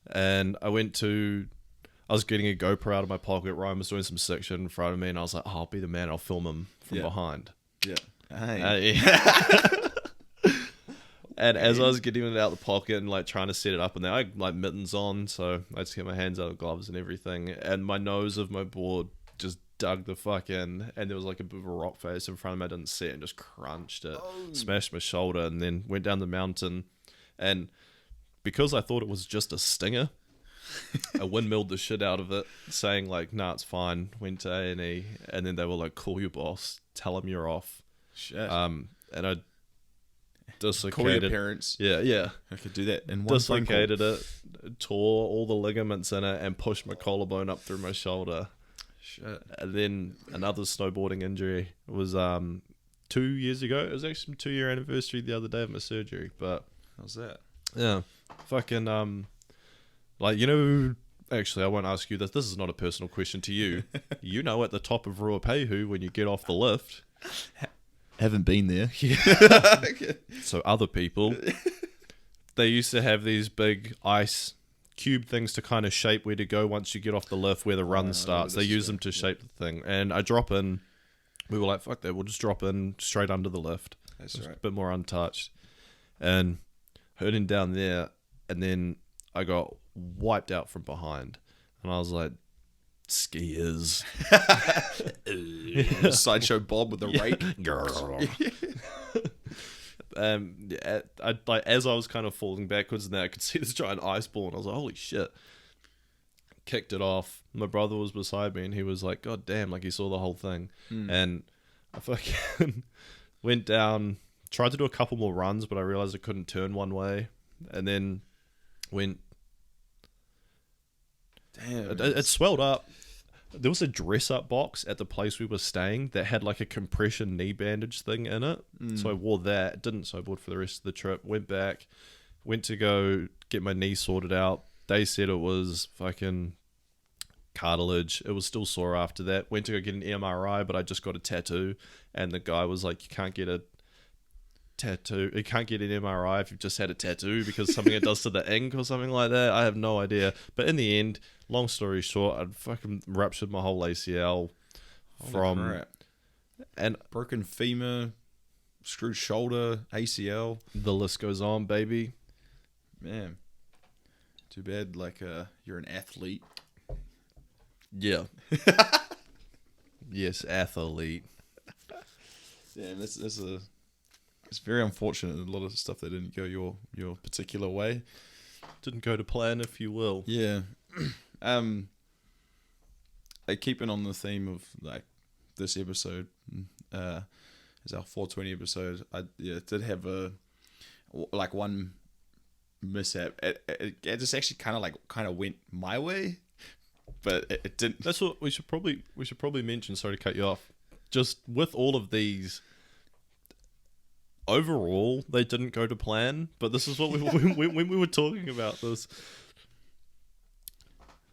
and I was getting a GoPro out of my pocket. Ryan was doing some sick shit in front of me, and I was like, "Oh, I'll be the man. I'll film him from behind." Yeah. Hey. And as I was getting it out of the pocket and like trying to set it up, and there I had like mittens on, so I just get my hands out of gloves and everything. And my nose of my board just dug the fuck in, and there was like a bit of a rock face in front of me. I didn't see it and just crunched it, smashed my shoulder, and then went down the mountain. And because I thought it was just a stinger, I windmilled the shit out of it, saying like, "Nah, it's fine." Went to A&E, and then they were like, "Call your boss, tell him you're off." Shit. And I dislocated. Call your parents. Yeah. I could do that in one dislocated it, tore all the ligaments in it, and pushed my collarbone up through my shoulder. Shit. And then another snowboarding injury was 2 years ago. It was actually my 2-year anniversary the other day of my surgery. But how's that? Yeah, fucking actually, I won't ask you this. This is not a personal question to you. You know, at the top of Ruapehu, when you get off the lift. Haven't been there. So other people, they used to have these big ice cube things to kind of shape where to go once you get off the lift, where the run starts. They use them to shape the thing. And I drop in. We were like, fuck that. We'll just drop in straight under the lift. That's right. A bit more untouched. And hurting down there. And then I got wiped out from behind. And I was like, skiers. Sideshow Bob with the rake. Girl. As I was kind of falling backwards, and then I could see this giant ice ball, and I was like, "Holy shit!" Kicked it off. My brother was beside me, and he was like, "God damn!" Like he saw the whole thing, and I fucking went down. Tried to do a couple more runs, but I realized I couldn't turn one way, and then went. Damn, it swelled up. There was a dress-up box at the place we were staying that had like a compression knee bandage thing in it. So I wore that. Didn't snowboard for the rest of the trip. Went back. Went to go get my knee sorted out. They said it was fucking cartilage. It was still sore after that. Went to go get an MRI, but I just got a tattoo. And the guy was like, you can't get a tattoo. You can't get an MRI if you've just had a tattoo because something it does to the ink or something like that. I have no idea. But in the end, long story short, I fucking ruptured my whole ACL and broken femur, screwed shoulder, ACL. The list goes on, baby. Man, too bad. Like, you're an athlete. Yeah. Yes, athlete. Yeah, it's very unfortunate. A lot of stuff that didn't go your particular way. Didn't go to plan, if you will. Yeah. Like keeping on the theme of like this episode, is our 420 episode. I did have one mishap. It just actually kind of went my way, but it didn't. That's what we should probably mention. Sorry to cut you off. Just with all of these, overall they didn't go to plan. But this is what when we were talking about this,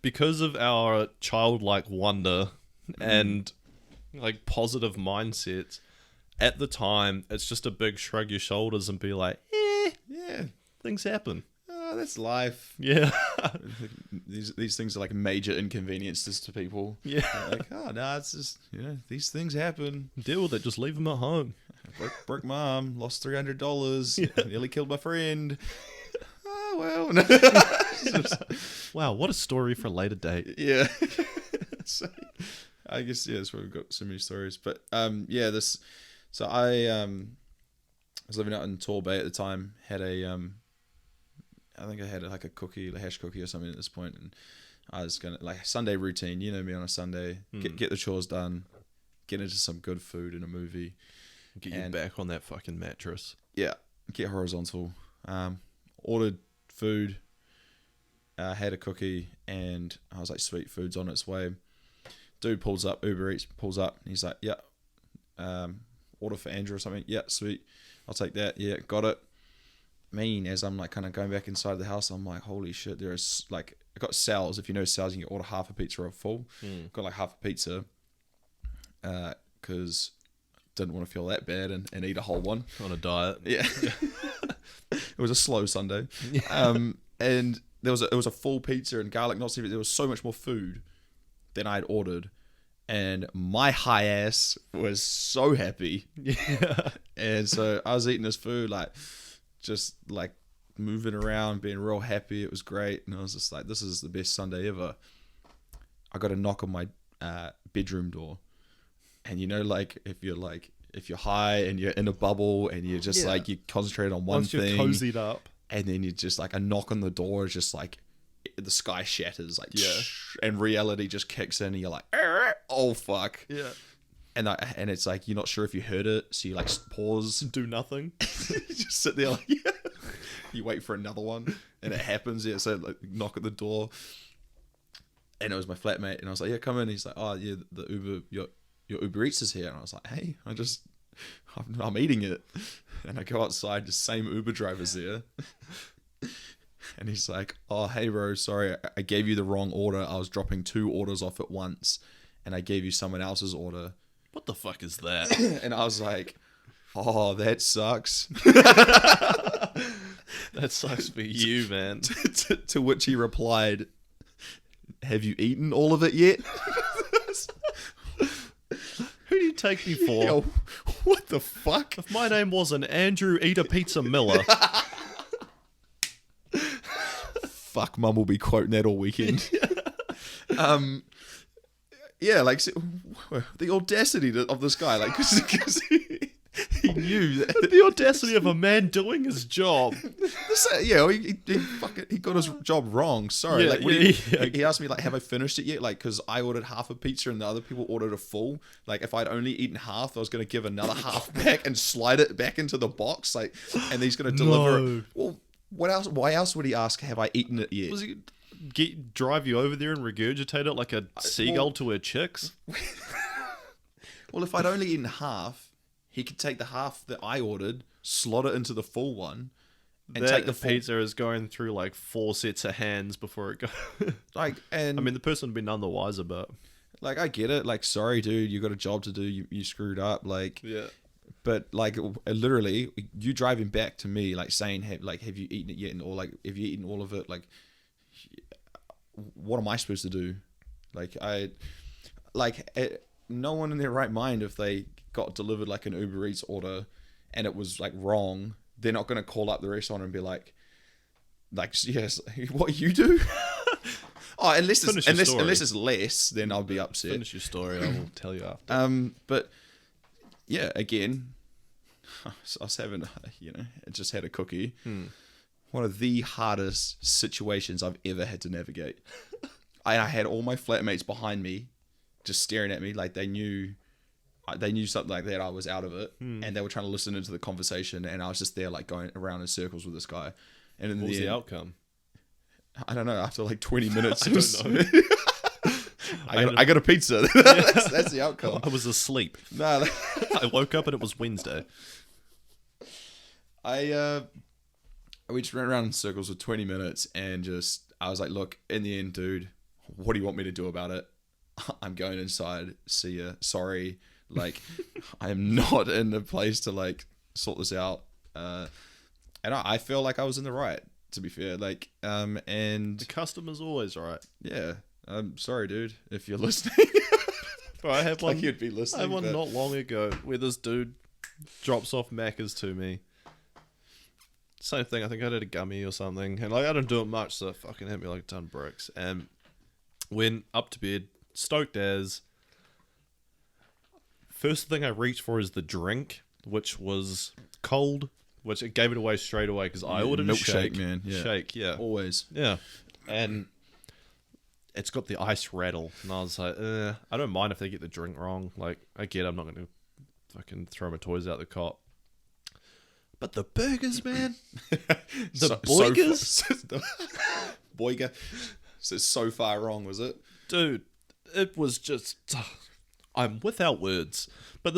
because of our childlike wonder and like positive mindsets. At the time, it's just a big shrug your shoulders and be like, yeah, things happen. That's life. Yeah. these things are like major inconveniences to people. Yeah. Like, oh, no, it's just, these things happen. Deal with it. Just leave them at home. Broke my arm, lost $300, nearly killed my friend. Oh, well. Wow, what a story for a later date. Yeah. So, I guess, that's where we've got so many stories. But, so I was living out in Torbay at the time, had I think I had like a hash cookie or something at this point, and I was gonna like Sunday routine. You know me on a Sunday, get the chores done, get into some good food and a movie, get you back on that fucking mattress. Yeah, get horizontal. Ordered food, had a cookie, and I was like, sweet, food's on its way. Dude pulls up, Uber Eats pulls up, and he's like, yeah, order for Andrew or something. Yeah, sweet, I'll take that. Yeah, got it. As I'm like kind of going back inside the house, I'm like, holy shit, there's like, I got Sal's. If you know Sal's, you can order half a pizza or a full. Got like half a pizza because didn't want to feel that bad and eat a whole one. On a diet. Yeah. It was a slow Sunday. And it was a full pizza and garlic knots. There was so much more food than I had ordered. And my high ass was so happy. Yeah. And so I was eating this food like, just like moving around, being real happy. It was great. And I was just like, this is the best Sunday ever. I got a knock on my bedroom door. And like if you're high and you're in a bubble and you're just like, you concentrate on one thing. Once you're cozied up. And then you just like a knock on the door is just like the sky shatters, like, and reality just kicks in and you're like, oh fuck. Yeah. And it's like, you're not sure if you heard it, so you like pause. Do nothing. You just sit there like, you wait for another one, and it happens. Yeah, so like knock at the door, and it was my flatmate, and I was like, yeah, come in. He's like, oh yeah, the Uber, your Uber Eats is here, and I was like, hey, I'm eating it, and I go outside, the same Uber driver's there, and he's like, oh hey bro, sorry, I gave you the wrong order. I was dropping 2 orders off at once, and I gave you someone else's order. What the fuck is that? And I was like, oh, that sucks. That sucks for you, man. To which he replied, have you eaten all of it yet? Who do you take me for? Yo, what the fuck? If my name wasn't Andrew Eat a Pizza Miller. Fuck, Mum will be quoting that all weekend. Yeah, like the audacity of this guy, like, because he knew that. The audacity of a man doing his job. He got his job wrong. Sorry. He asked me, like, have I finished it yet? Like, because I ordered half a pizza and the other people ordered a full. Like, if I'd only eaten half, I was going to give another half back and slide it back into the box. Like, and he's going to deliver it. Well, what else? Why else would he ask, have I eaten it yet? Was he drive you over there and regurgitate it like a seagull to her chicks? Well, if I'd only eaten half, he could take the half that I ordered, slot it into the full one, and take the pizza is going through like 4 sets of hands before it goes. And I mean, the person would be none the wiser, but like, I get it. Like, sorry, dude, you got a job to do. You screwed up. Like, yeah. But like, literally, you driving back to me, like saying, have you eaten it yet? Or like, have you eaten all of it? Like, what am I supposed to do? No one in their right mind, if they got delivered like an Uber Eats order and it was like wrong, they're not going to call up the restaurant and be like, yes, what you do? Oh, unless it's less, then I'll be upset. Finish your story. I will tell you after. But yeah, again, I was having, I just had a cookie. One of the hardest situations I've ever had to navigate. I had all my flatmates behind me, just staring at me like they knew something like that. I was out of it, and they were trying to listen into the conversation, and I was just there like going around in circles with this guy. And what was the outcome? I don't know. After like 20 minutes, I don't know. I got a pizza. That's the outcome. I was asleep. No, I woke up and it was Wednesday. We just ran around in circles for 20 minutes, and I was like, look, in the end, dude, what do you want me to do about it? I'm going inside. See ya. Sorry. Like, I am not in a place to like sort this out. And I feel like I was in the right, to be fair. Like, and the customer's always right. Yeah. I'm sorry, dude, if you're listening. I had one. Like you'd be listening. I had one not long ago where this dude drops off Macca's to me. Same thing. I think I did a gummy or something, and like I don't do it much, so it fucking hit me like a ton of bricks. And went up to bed, stoked as. First thing I reached for is the drink, which was cold, which it gave it away straight away because I ordered a shake, man. Yeah. Shake, yeah, always, yeah, and it's got the ice rattle, and I was like, I don't mind if they get the drink wrong. Like, I get, I'm not going to fucking throw my toys out the cot. But the burgers, man, the boigers, boiger, so far wrong, was it, dude? It was just, I'm without words. But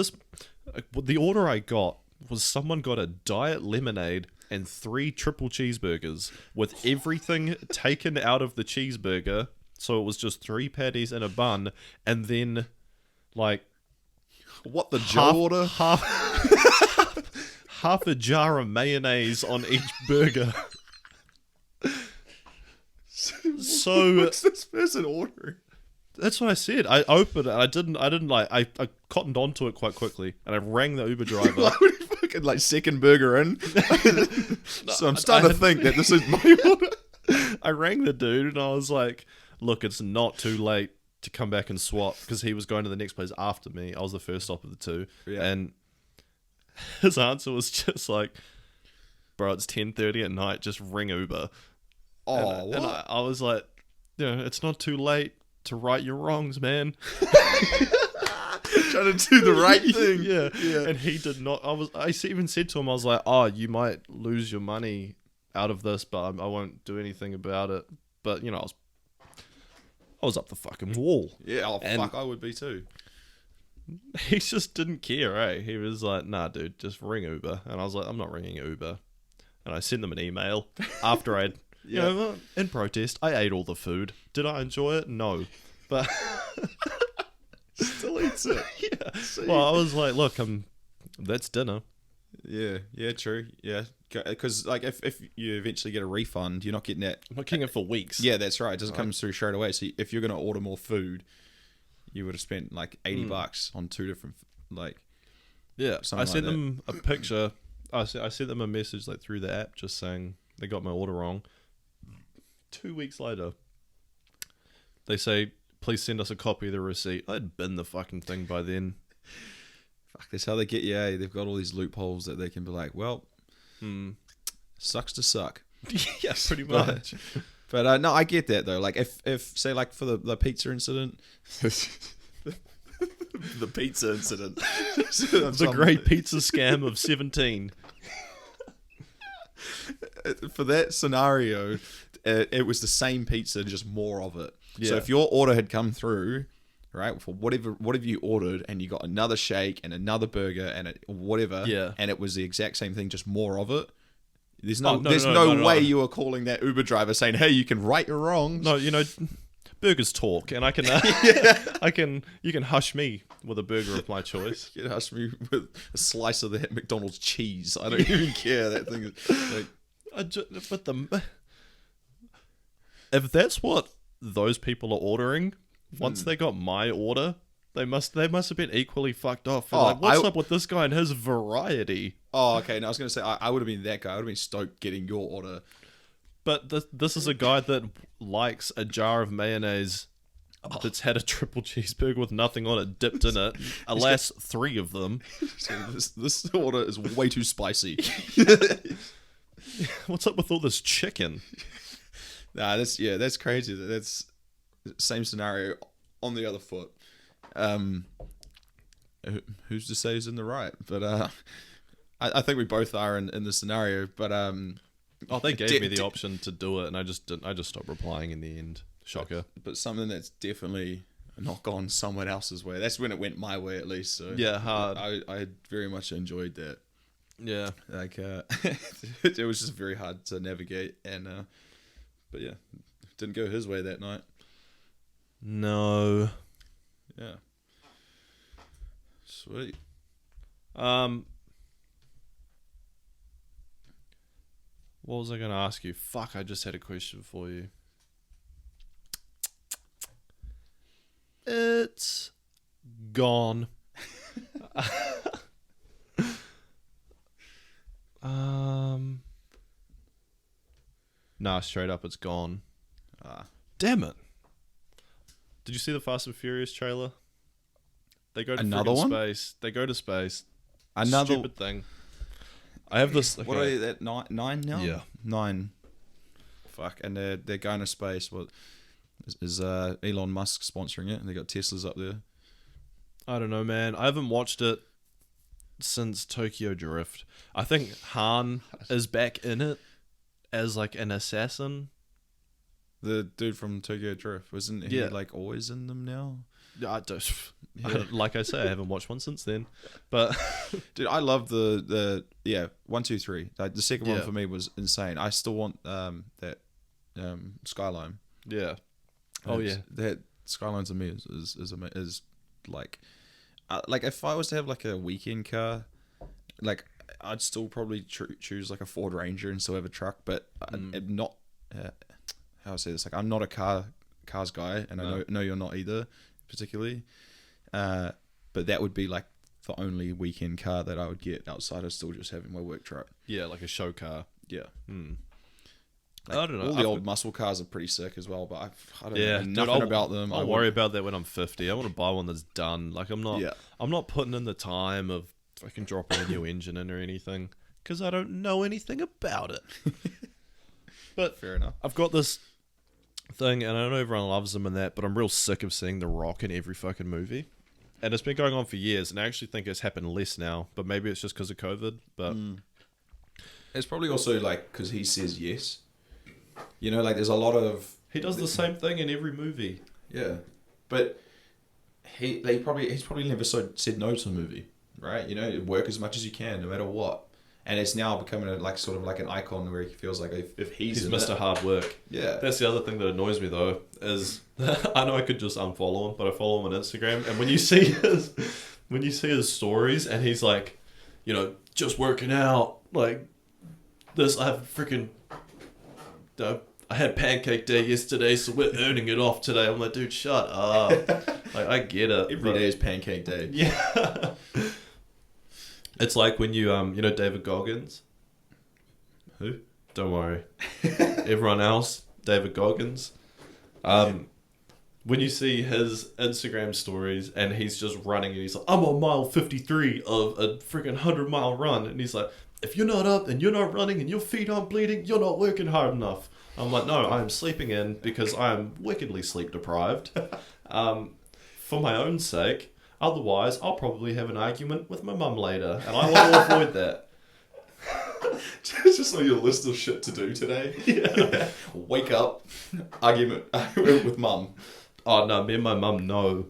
the order I got was someone got a diet lemonade and 3 triple cheeseburgers with everything taken out of the cheeseburger. So it was just 3 patties and a bun, and then, like, what the Joe order? Half a jar of mayonnaise on each burger. So what's this person ordering? That's what I said. I opened it. I didn't like. I cottoned onto it quite quickly, and I rang the Uber driver. Why would you fucking like second burger in? So I'm starting to think that this is my order. I rang the dude, and I was like, look, it's not too late to come back and swap, because he was going to the next place after me. I was the first stop of the 2. Yeah. And his answer was just like, bro, it's 10:30 at night, just ring Uber. Oh, and I was like, it's not too late to right your wrongs, man. Trying to do the right thing. Yeah. And he did not. I even said to him, I was like, oh, you might lose your money out of this, but I won't do anything about it. But, I was up the fucking wall. Yeah, fuck, I would be too. He just didn't care, eh? He was like, nah, dude, just ring Uber. And I was like, I'm not ringing Uber. And I sent them an email after I'd, in protest, I ate all the food. Did I enjoy it? No. But still eats it. Yeah. See? Well, I was like, look, that's dinner. Yeah, true. Yeah. Because like if you eventually get a refund, you're not getting that. I'm not getting it for weeks. Yeah, that's right. It doesn't come through straight away. So if you're going to order more food, you would have spent like $80 on 2 different, like. Yeah, I sent them a picture. I sent them a message like through the app just saying they got my order wrong. 2 weeks later, they say, please send us a copy of the receipt. I'd binned the fucking thing by then. fuck, that's how they get you. Eh? They've got all these loopholes that they can be like, well, sucks to suck. Yeah, pretty much. But no, I get that though. Like if say like for the pizza incident, the pizza incident, the great pizza scam of 17. For that scenario, it was the same pizza, just more of it. Yeah. So if your order had come through, right, for whatever you ordered, and you got another shake and another burger and whatever, and it was the exact same thing, just more of it. There's no way you are calling that Uber driver saying, "Hey, you can right your wrongs." No, burgers talk, and I can, you can hush me with a burger of my choice. You can hush me with a slice of that McDonald's cheese. I don't even care. That thing is like, if that's what those people are ordering, once they got my order, they must have been equally fucked off. What's up with this guy and his variety? Oh, okay. No, I was going to say, I would have been that guy. I would have been stoked getting your order. But this is a guy that likes a jar of mayonnaise that's had a triple cheeseburger with nothing on it, dipped in it. Alas, 3 of them. So this order is way too spicy. What's up with all this chicken? Nah, that's crazy. That's the same scenario on the other foot. Who's to say who's in the right? But I think we both are in the scenario. But they gave me the option to do it, and I just stopped replying in the end. Shocker. But something that's definitely not gone someone else's way. That's when it went my way, at least. So yeah, hard. I very much enjoyed that. Yeah, like it was just very hard to navigate, and but yeah, didn't go his way that night. No. Yeah. Sweet. What was I going to ask you? Fuck, I just had a question for you. It's gone. Nah, straight up, it's gone. Damn it. Did you see the Fast and Furious trailer? They go to another one? Space. They go to space. Another stupid thing. I have this. Okay. What are they at 9 now? Yeah, 9. Fuck, and they're going to space. What is Elon Musk sponsoring it? And they got Teslas up there. I don't know, man. I haven't watched it since Tokyo Drift. I think Han is back in it as like an assassin. The dude from Tokyo Drift, wasn't he like always in them now? I don't. Like I say, I haven't watched one since then. But dude, I love the 1, 2, 3. Like, the second one for me was insane. I still want that Skyline. Yeah. Oh yeah. That Skyline to me is like if I was to have like a weekend car, like I'd still probably choose like a Ford Ranger and still have a truck, but I'm not. How I say this? Like, I'm not a cars guy, and I know you're not either, particularly. But that would be like the only weekend car that I would get outside of still just having my work truck. Yeah, like a show car. Yeah. Like, I don't know. All the old muscle cars are pretty sick as well, but I don't know nothing about them. I'll worry about that when I'm 50. I want to buy one that's done. Like, I'm not putting in the time of fucking dropping a new engine in or anything, because I don't know anything about it. But fair enough. I've got this thing, and I know everyone loves them and that, but I'm real sick of seeing The Rock in every fucking movie. And it's been going on for years, and I actually think it's happened less now, but maybe it's just because of COVID. But it's probably also like because he says yes. You know, like there's a lot of... He does the same thing in every movie. Yeah. But he's probably never said no to a movie, right? You know, work as much as you can, no matter what. And it's now becoming sort of like an icon where he feels like if he's Mr. Hard Work. Yeah. That's the other thing that annoys me though, is I know I could just unfollow him, but I follow him on Instagram, and when you see his stories and he's like, you know, just working out, like this, I have freaking I had pancake day yesterday, so we're earning it off today. I'm like, dude, shut up. Like, I get it. Every day is pancake day. Yeah. It's like when you know David Goggins. Who? Don't worry. Everyone else, David Goggins. when you see his Instagram stories and he's just running and he's like, I'm on mile 53 of a freaking 100-mile run. And he's like, if you're not up and you're not running and your feet aren't bleeding, you're not working hard enough. I'm like, no, I'm sleeping in because I'm wickedly sleep deprived. For my own sake. Otherwise, I'll probably have an argument with my mum later. And I want to avoid that. It's just on your list of shit to do today. Yeah. Wake up, argument with mum. Oh no, me and my mum know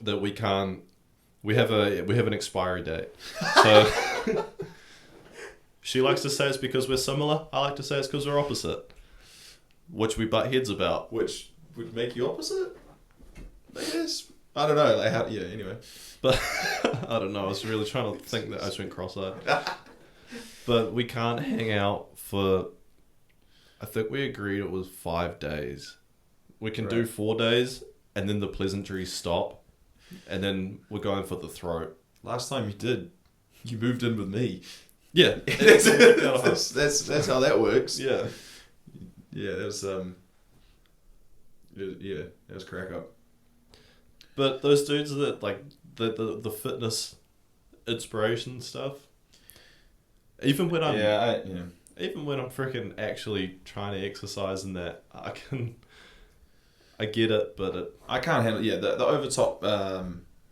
that we can't. We have an expiry date. So she likes to say it's because we're similar. I like to say it's because we're opposite, which we butt heads about. Which would make you opposite, I guess. I don't know. Like how? Yeah. Anyway, but I don't know. I was really trying to think that I just went cross-eyed. But we can't hang out for. I think we agreed it was 5 days. We can do 4 days, and then the pleasantries stop, and then we're going for the throat. Last time you did, you moved in with me. Yeah, that's how that works. Yeah, yeah. That was that was crack up. But those dudes that like the fitness inspiration stuff. Even when I'm even when I'm freaking actually trying to exercise and that, I get it, but I can't handle the overtop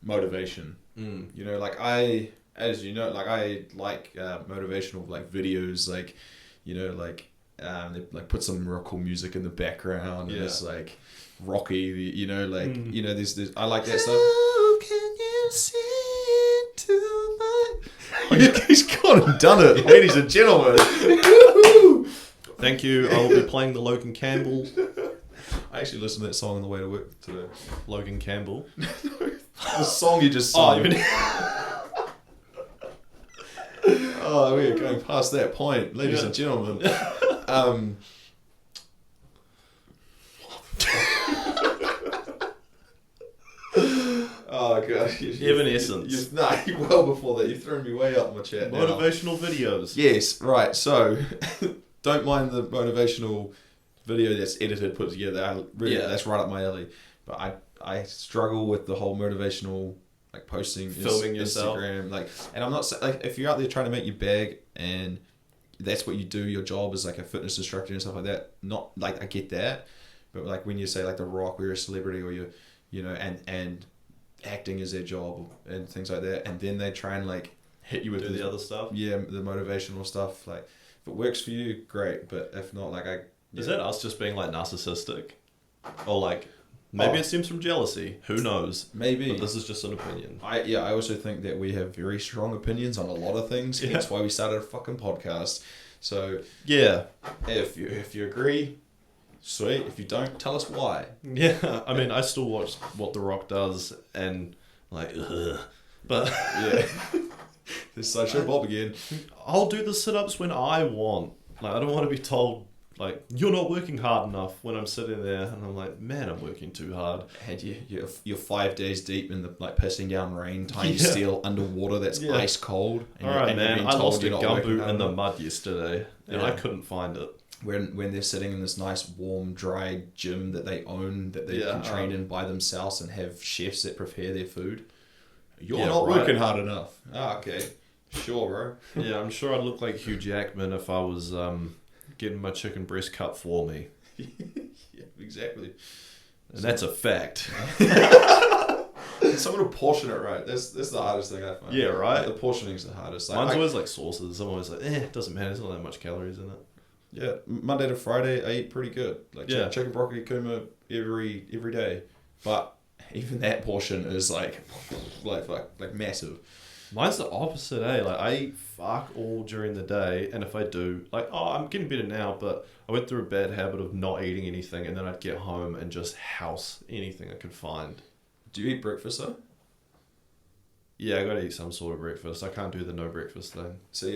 motivation. You know, like I like motivational like videos, like, you know, like they like put some real cool music in the background and it's like rocky, you know, like you know, there's I like that stuff. How can you see into my... He's gone and done it, ladies and gentlemen. Thank you. I will be playing the Logan Campbell. I actually listened to that song on the way to work today. Logan Campbell. The song you just sung. Oh, we're going past that point, ladies and gentlemen. Oh god, Evanescence. Well before that, you've thrown me way up my chat. Motivational videos. Yes, right. So, don't mind the motivational video that's edited, put together. That's right up my alley. But I struggle with the whole motivational, like posting, filming yourself, Instagram, like. And I'm not like, if you're out there trying to make your bag and that's what you do, your job is like a fitness instructor and stuff like that. Not like I get that, but like when you say like The Rock, you're a celebrity, or you know, and acting is their job and things like that, and then they try and like hit you with the other stuff. Yeah, the motivational stuff. Like if it works for you, great. But if not, like is that us just being like narcissistic, or like maybe it stems from jealousy? Who knows? Maybe. But this is just an opinion. I also think that we have very strong opinions on a lot of things. Yeah. That's why we started a fucking podcast. So yeah, if you agree, sweet. If you don't, tell us why. Yeah, I mean, I still watch what The Rock does, and like, but yeah, this Sideshow Bob again. I'll do the sit-ups when I want. Like, I don't want to be told like you're not working hard enough when I'm sitting there, and I'm like, man, I'm working too hard. And you're 5 days deep in the like pissing down rain, tying steel underwater that's ice cold. And all right, man, I lost a gumboot in the mud yesterday, and I couldn't find it. When they're sitting in this nice, warm, dry gym that they own, that they can train in by themselves and have chefs that prepare their food. You're not working hard enough. Okay. Sure, bro. Yeah, I'm sure I'd look like Hugh Jackman if I was getting my chicken breast cut for me. Yeah, exactly. And that's a fact. Someone to portion it right. That's the hardest thing I find. Yeah, right? The portioning's the hardest. Mine's always like sauces. I'm always like, it doesn't matter. There's not that much calories in it. Yeah, Monday to Friday, I eat pretty good. Like chicken, broccoli, kuma every day. But even that portion is like massive. Mine's the opposite, eh? Like, I eat fuck all during the day, and if I do, like, I'm getting better now, but I went through a bad habit of not eating anything, and then I'd get home and just house anything I could find. Do you eat breakfast, though? Yeah, I gotta eat some sort of breakfast. I can't do the no breakfast thing. So,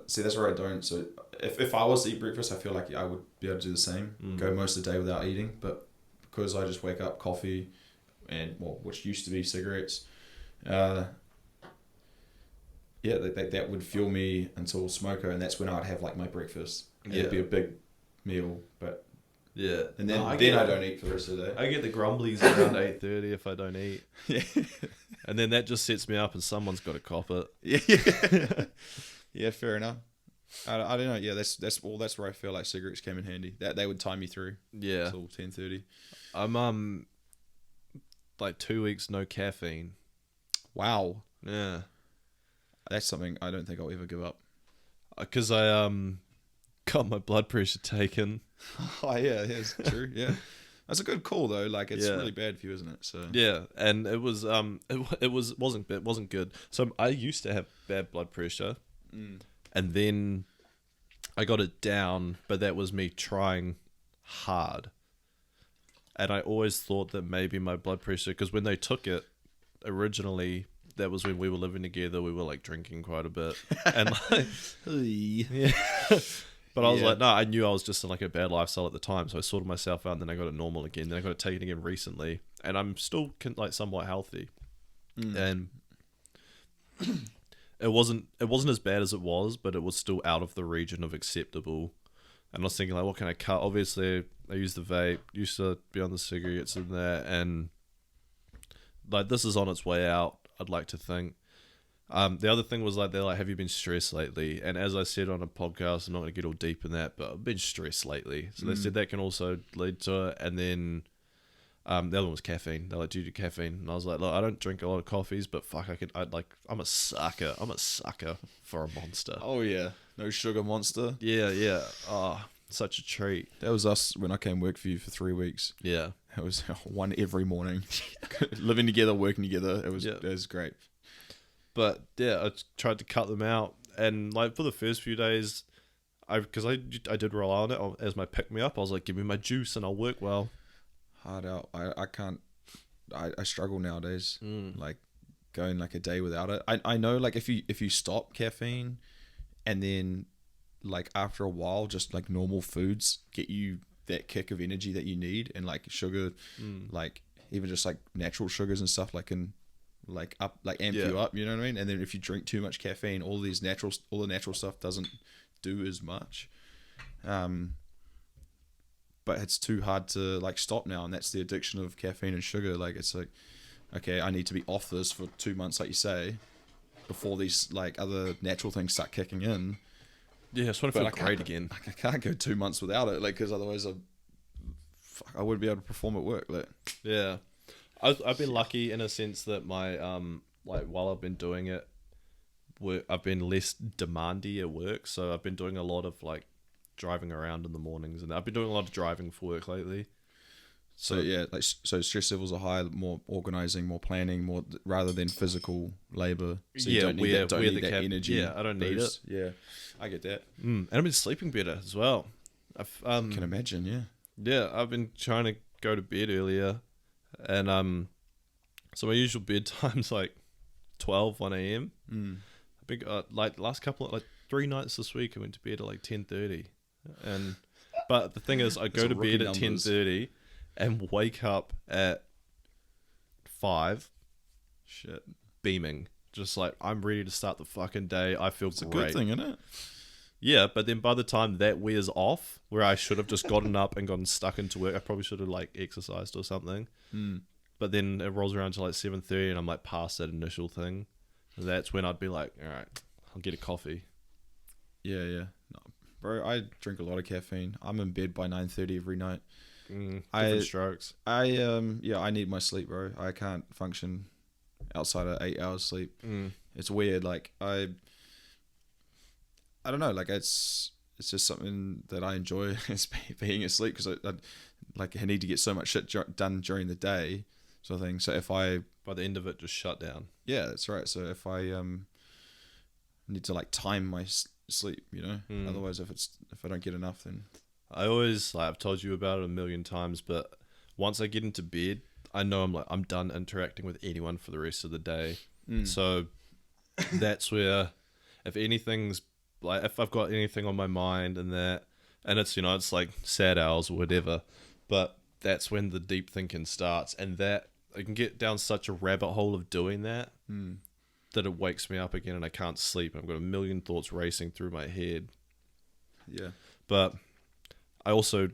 that's where I don't. So, if I was to eat breakfast, I feel like I would be able to do the same. Go most of the day without eating, but because I just wake up, coffee, and, which used to be cigarettes, that would fuel me until smoko, and that's when I'd have like my breakfast. It'd be a big meal, but Yeah. And then I don't eat for the rest of the day. I get the grumblies around 8:30 if I don't eat. Yeah. And then that just sets me up, and someone's got to cop it. Yeah. Yeah, fair enough. I don't know. Yeah, that's where I feel like cigarettes came in handy. That they would time you through. Yeah. Till 10:30. I'm like 2 weeks no caffeine. Wow. Yeah. That's something I don't think I'll ever give up. Because I got my blood pressure taken. Oh yeah, it's true. Yeah, that's a good call though. Like it's really bad for you, isn't it? So yeah, and it was wasn't good. So I used to have bad blood pressure, and then I got it down, but that was me trying hard. And I always thought that maybe my blood pressure, because when they took it originally, that was when we were living together. We were like drinking quite a bit, and like, yeah. But I was like, no, I knew I was just in like a bad lifestyle at the time, so I sorted myself out, and then I got it normal again. Then I got it taken again recently, and I'm still like somewhat healthy, and it wasn't as bad as it was, but it was still out of the region of acceptable. And I was thinking like, what can I cut? Obviously, I use the vape, used to be on the cigarettes and that, and like this is on its way out, I'd like to think. The other thing was like, they're like, have you been stressed lately? And as I said on a podcast, I'm not going to get all deep in that, but I've been stressed lately. So they said that can also lead to it. And then the other one was caffeine. They're like, do you do caffeine? And I was like, look, I don't drink a lot of coffees, but fuck, I'm a sucker. I'm a sucker for a monster. Oh yeah, no sugar monster. Yeah. Oh, such a treat. That was us when I came work for you for 3 weeks. Yeah. It was one every morning, living together, working together. It was great. But yeah, I tried to cut them out, and like for the first few days, because I did rely on it as my pick me up. I was like, give me my juice and I'll work well. Hard out. I can't. I struggle nowadays. Like going like a day without it. I know like if you stop caffeine, and then like after a while, just like normal foods get you that kick of energy that you need, and like sugar, like even just like natural sugars and stuff, like can like amp you up, you know what I mean? And then if you drink too much caffeine, all the natural stuff doesn't do as much. But it's too hard to like stop now, and that's the addiction of caffeine and sugar. Like it's like, okay, I need to be off this for 2 months, like you say, before these like other natural things start kicking in. Yeah, I just want to feel great again. I can't go 2 months without it, like, because otherwise I wouldn't be able to perform at work. Like, yeah. I've been lucky in a sense that my like while I've been doing it, I've been less demandy at work. So I've been doing a lot of like driving around in the mornings, and I've been doing a lot of driving for work lately. So yeah, like so stress levels are high, more organizing, more planning, more rather than physical labor. So you don't need that energy. Yeah, I don't need it. Yeah, I get that. And I've been sleeping better as well. I can imagine. Yeah. Yeah, I've been trying to go to bed earlier. And so my usual bedtime's like 12, 1 a.m. I think like last couple of 3 nights this week I went to bed at like 10:30, but the thing is I go to bed at 10:30 and wake up at 5. Shit, beaming, just like I'm ready to start the fucking day. I feel it's great. a good thing, isn't it? Yeah, but then by the time that wears off, where I should have just gotten up and gotten stuck into work, I probably should have like exercised or something. But then it rolls around to like 7:30 and I'm like past that initial thing. And that's when I'd be like, all right, I'll get a coffee. Yeah. No, bro, I drink a lot of caffeine. I'm in bed by 9:30 every night. Different strokes. I need my sleep, bro. I can't function outside of 8 hours sleep. It's weird. Like I don't know, like it's just something that I enjoy, is being asleep, because I need to get so much shit done during the day, sort of thing. So if I by the end of it just shut down. Yeah, that's right. So if I need to like time my sleep, you know, otherwise if I don't get enough, then I always I've told you about it a million times, but once I get into bed, I know I'm done interacting with anyone for the rest of the day. So that's where if anything's like, if I've got anything on my mind and it's, you know, it's like sad hours or whatever, but that's when the deep thinking starts, and that I can get down such a rabbit hole of doing that that it wakes me up again and I can't sleep. I've got a million thoughts racing through my head. Yeah. But I also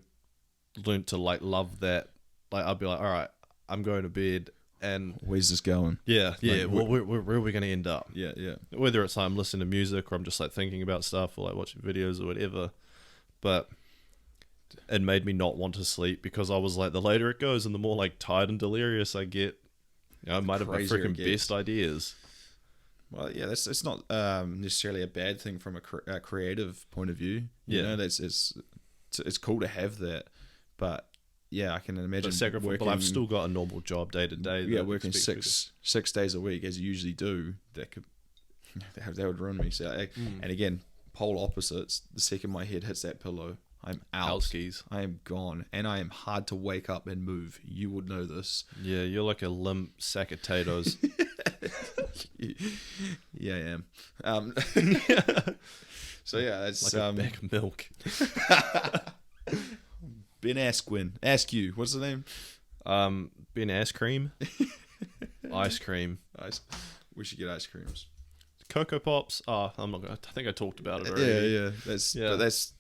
learned to like love that. Like I'd be like, all right, I'm going to bed, and Where's this going? yeah. Well, where are we going to end up? Yeah. Whether it's like I'm listening to music or I'm just like thinking about stuff or like watching videos or whatever. But it made me not want to sleep because I was like, the later it goes and the more like tired and delirious I get, I might have my freaking best ideas. Well, yeah, it's not necessarily a bad thing from a creative point of view. You know, it's cool to have that, but yeah, I can imagine working. But I've still got a normal job day to day. Yeah, working six days a week as you usually do. That would ruin me. So, and again, pole opposites. The second my head hits that pillow, I'm out. Skis. I am gone, and I am hard to wake up and move. You would know this. Yeah, you're like a limp sack of potatoes. Yeah, I am. So yeah, that's like a bag of milk. Ben Askren. Ask you. What's the name? Ben Askren. Ice cream. We should get ice creams. Cocoa Pops. I'm not gonna. I think I talked about it already. Yeah. But that's.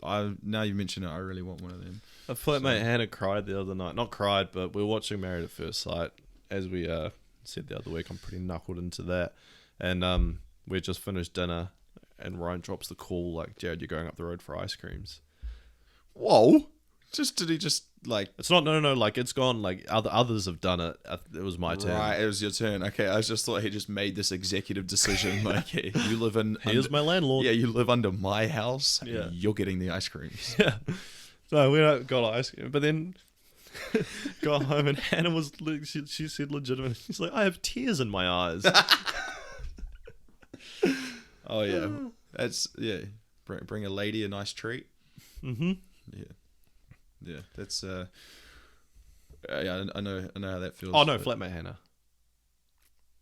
Now you mention it, I really want one of them. A flatmate Hannah cried the other night. Not cried, but we were watching Married at First Sight. As we said the other week, I'm pretty knuckled into that. And we just finished dinner, and Ryan drops the call like, "Jared, you're going up the road for ice creams." Whoa! Did he just like? It's not no. Like it's gone. Like others have done it. It was my turn. Right, it was your turn. Okay, I just thought he just made this executive decision. Like, hey, you live in. Here's my landlord. Yeah, you live under my house. Yeah, you're getting the ice creams. Yeah. So we got ice cream, but then got home and Hannah was. She said legitimate. She's like, I have tears in my eyes. Oh yeah, that's Bring a lady a nice treat. Mm-hmm. Yeah, that's yeah, I know how that feels. Oh no, flatmate Hannah.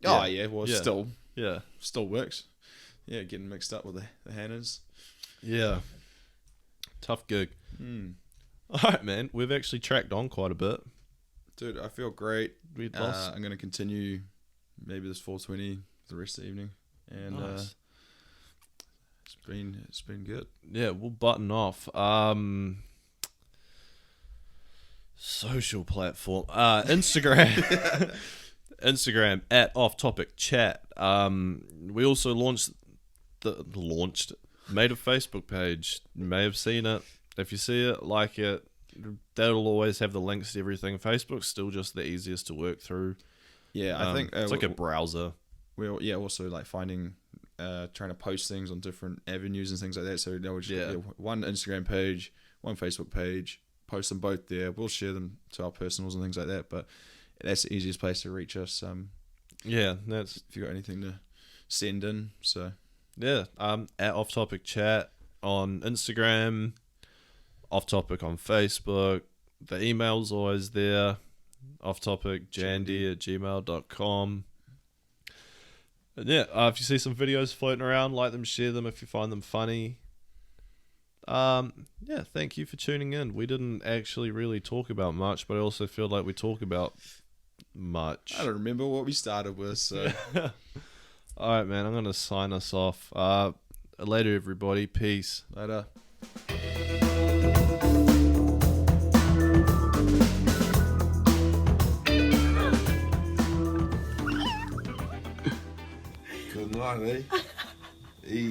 Oh yeah, well still works. Yeah, getting mixed up with the Hannahs. Yeah, tough gig. All right, man, we've actually tracked on quite a bit, dude. I feel great. I'm gonna continue maybe this 420 the rest of the evening, and nice. It's been good. Yeah, we'll button off. Social platform. Instagram. Instagram at Off Topic Chat. We also made a Facebook page. You may have seen it. If you see it, like it. That'll always have the links to everything. Facebook's still just the easiest to work through. Yeah, I think it's like a browser. We're also like finding trying to post things on different avenues and things like that. So one Instagram page, one Facebook page, post them both there. We'll share them to our personals and things like that. But that's the easiest place to reach us. That's if you got anything to send in. So yeah, at Off Topic Chat on Instagram, Off Topic on Facebook. The email's always there. offtopicjandy@gmail.com. And yeah, if you see some videos floating around, like them, share them if you find them funny. Thank you for tuning in. We didn't actually really talk about much, but I also feel like we talk about much. I don't remember what we started with, so. Alright, man, I'm going to sign us off. Later, everybody. Peace. Later. Good night, eh?